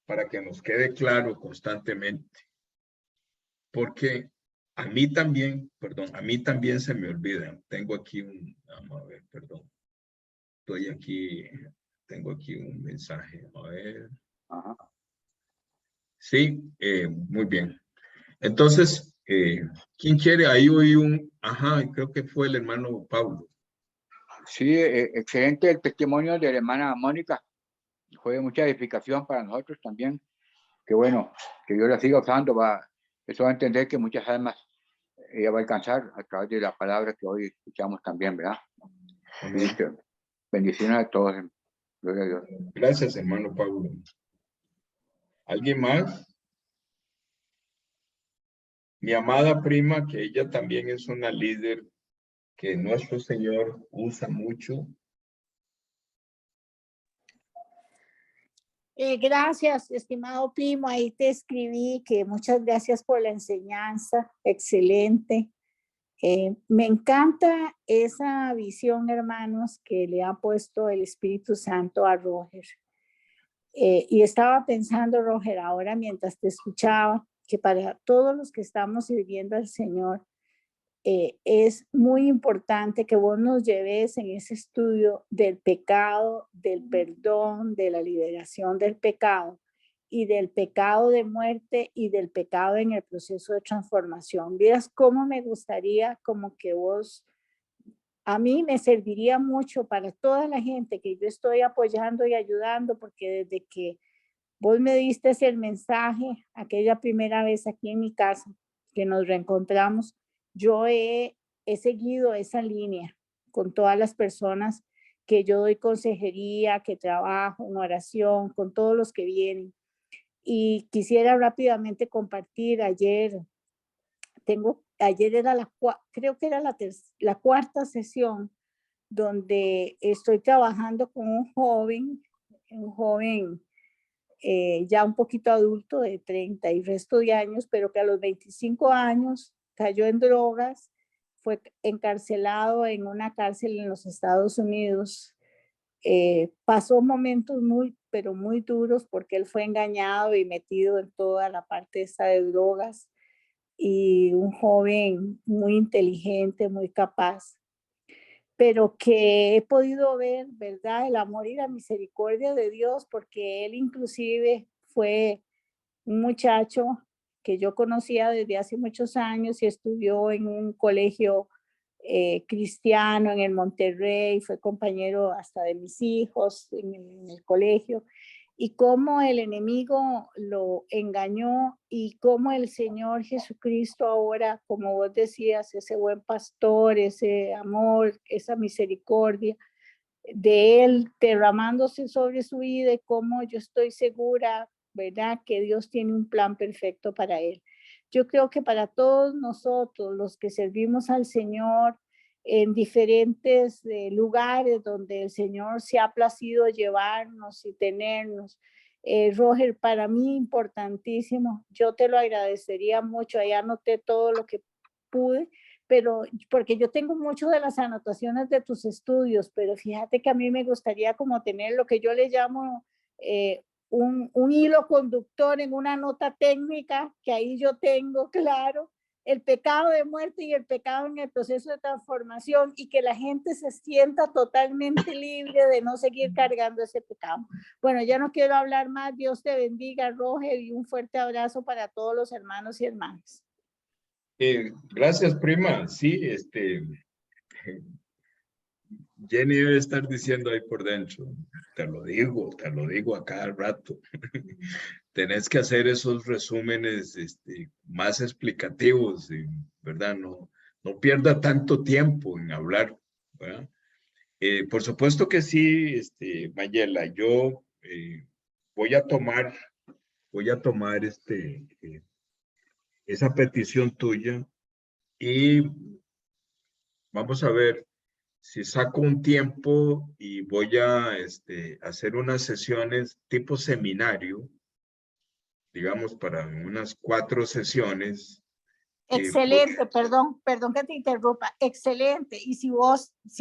para que nos quede claro constantemente. Porque a mí también, perdón, a mí también se me olvida. Tengo aquí vamos a ver, perdón. Estoy aquí, tengo aquí un mensaje. A ver. Ajá. Sí, muy bien. Entonces, ¿quién quiere? Ahí oí ajá, creo que fue el hermano Pablo. Sí, excelente el testimonio de la hermana Mónica. Fue de mucha edificación para nosotros también. Que bueno, que Dios la siga usando. Eso va a entender que muchas almas ella va a alcanzar a través de la palabra que hoy escuchamos también, ¿verdad? Amén. Bendiciones a todos. Gloria a Dios. Gracias, hermano Pablo. ¿Alguien más? Mi amada prima, que ella también es una líder que nuestro Señor usa mucho. Gracias, estimado primo. Ahí te escribí que muchas gracias por la enseñanza. Excelente. Me encanta esa visión, hermanos, que le ha puesto el Espíritu Santo a Roger. Y estaba pensando, Roger, ahora mientras te escuchaba, que para todos los que estamos sirviendo al Señor, es muy importante que vos nos lleves en ese estudio del pecado, del perdón, de la liberación del pecado y del pecado de muerte y del pecado en el proceso de transformación. Vieras cómo me gustaría como que vos, a mí me serviría mucho para toda la gente que yo estoy apoyando y ayudando, porque desde que vos me diste el mensaje aquella primera vez aquí en mi casa, que nos reencontramos, yo he seguido esa línea con todas las personas que yo doy consejería, que trabajo en oración, con todos los que vienen. Y quisiera rápidamente compartir, ayer era creo que era la cuarta sesión donde estoy trabajando con un joven ya un poquito adulto de 30 y resto de años, pero que a los 25 años cayó en drogas, fue encarcelado en una cárcel en los Estados Unidos. Pasó momentos pero muy duros porque él fue engañado y metido en toda la parte esa de drogas, y un joven muy inteligente, muy capaz, pero que he podido ver, ¿verdad?, el amor y la misericordia de Dios, porque él inclusive fue un muchacho que yo conocía desde hace muchos años y estudió en un colegio cristiano en el Monterrey, fue compañero hasta de mis hijos en el colegio, y cómo el enemigo lo engañó y cómo el Señor Jesucristo ahora, como vos decías, ese buen pastor, ese amor, esa misericordia de él derramándose sobre su vida, y cómo yo estoy segura, ¿verdad?, que Dios tiene un plan perfecto para él. Yo creo que para todos nosotros, los que servimos al Señor en diferentes lugares donde el Señor se ha placido llevarnos y tenernos, Roger, para mí importantísimo, yo te lo agradecería mucho, ahí anoté todo lo que pude, pero porque yo tengo mucho de las anotaciones de tus estudios, pero fíjate que a mí me gustaría como tener lo que yo le llamo un hilo conductor en una nota técnica, que ahí yo tengo claro el pecado de muerte y el pecado en el proceso de transformación, y que la gente se sienta totalmente libre de no seguir cargando ese pecado. Bueno, ya no quiero hablar más. Dios te bendiga, Roger, y un fuerte abrazo para todos los hermanos y hermanas. Gracias, prima. Sí, Jenny debe estar diciendo ahí por dentro, te lo digo a cada rato. Tenés que hacer esos resúmenes más explicativos, ¿verdad? No pierda tanto tiempo en hablar, ¿verdad? Por supuesto que sí, Mayela, yo voy a tomar esa petición tuya y vamos a ver si saco un tiempo y voy a hacer unas sesiones tipo seminario, digamos, para unas 4 sesiones, Excelente, perdón que te interrumpa, excelente. Y si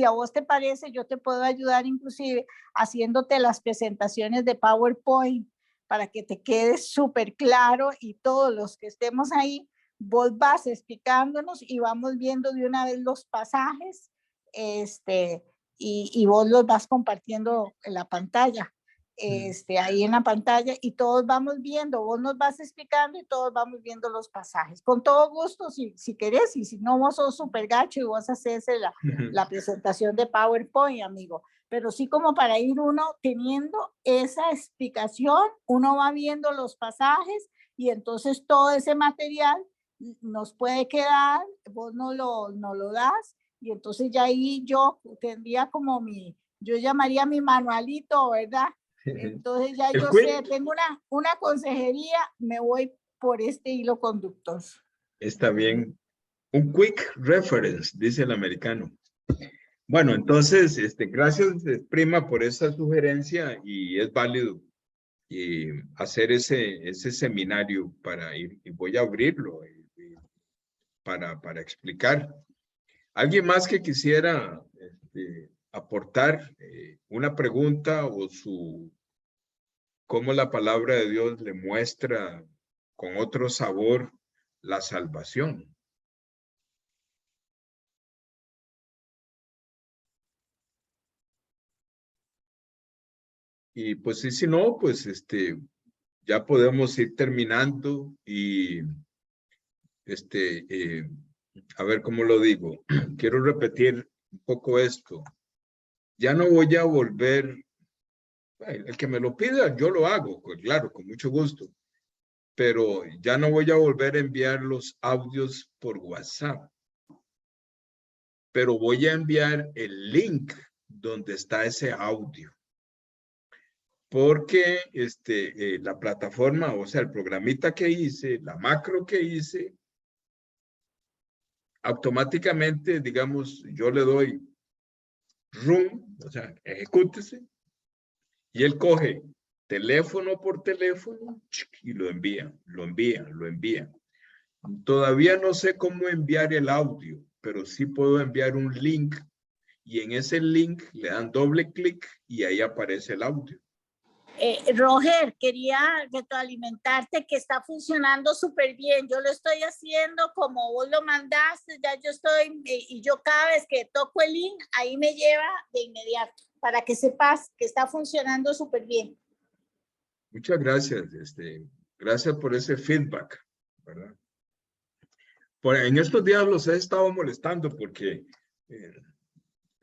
a vos te parece, yo te puedo ayudar inclusive haciéndote las presentaciones de PowerPoint para que te quede súper claro y todos los que estemos ahí, vos vas explicándonos y vamos viendo de una vez los pasajes, y vos los vas compartiendo en la pantalla. Ahí en la pantalla y todos vamos viendo, vos nos vas explicando y todos vamos viendo los pasajes. Con todo gusto, si querés, y si no, vos sos súper gacho y vos haces la presentación de PowerPoint, amigo. Pero sí como para ir uno teniendo esa explicación, uno va viendo los pasajes y entonces todo ese material nos puede quedar, vos no lo das y entonces ya ahí yo tendría como yo llamaría mi manualito, ¿verdad? Entonces ya yo sé, tengo una consejería, me voy por este hilo conductor. Está bien. Un quick reference, dice el americano. Bueno, entonces, gracias, prima, por esa sugerencia y es válido hacer ese seminario para ir, y voy a abrirlo para explicar. ¿Alguien más que quisiera aportar una pregunta o cómo la palabra de Dios le muestra con otro sabor la salvación? Y pues si no, pues ya podemos ir terminando y a ver cómo lo digo. Quiero repetir un poco esto. Ya no voy a volver, el que me lo pida, yo lo hago, pues, claro, con mucho gusto. Pero ya no voy a volver a enviar los audios por WhatsApp. Pero voy a enviar el link donde está ese audio. Porque la plataforma, o sea, el programita que hice, la macro que hice, automáticamente, digamos, yo le doy run, o sea, ejecútese, y él coge teléfono por teléfono y lo envía. Todavía no sé cómo enviar el audio, pero sí puedo enviar un link y en ese link le dan doble clic y ahí aparece el audio. Roger, quería retroalimentarte que está funcionando súper bien. Yo lo estoy haciendo como vos lo mandaste, ya yo estoy, y yo cada vez que toco el link, ahí me lleva de inmediato, para que sepas que está funcionando súper bien. Muchas gracias, gracias por ese feedback, ¿verdad? En estos días los he estado molestando porque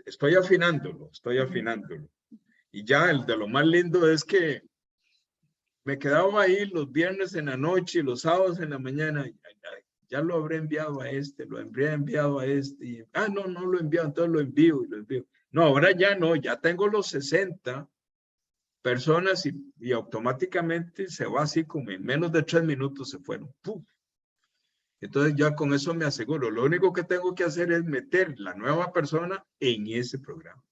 estoy afinándolo. Y ya de lo más lindo es que me quedaba ahí los viernes en la noche y los sábados en la mañana. Ya lo habré enviado a lo habré enviado a y, no lo he enviado, entonces lo envío. No, ahora ya no, ya tengo los 60 personas y automáticamente se va así como en menos de 3 minutos se fueron. ¡Pum! Entonces ya con eso me aseguro. Lo único que tengo que hacer es meter la nueva persona en ese programa.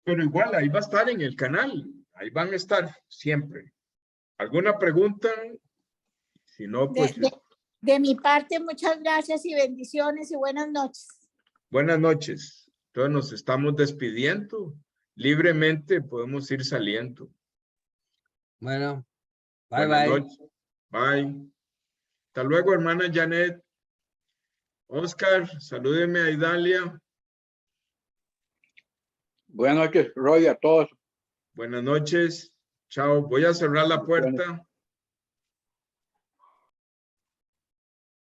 Pero igual, ahí va a estar en el canal. Ahí van a estar siempre. ¿Alguna pregunta? Si no, pues... De mi parte, muchas gracias y bendiciones y buenas noches. Buenas noches. Entonces nos estamos despidiendo. Libremente podemos ir saliendo. Bueno, buenas noches. Bye. Hasta luego, hermana Janet. Oscar, salúdeme a Idalia. Buenas noches, Roy, a todos. Buenas noches. Chao. Voy a cerrar la puerta.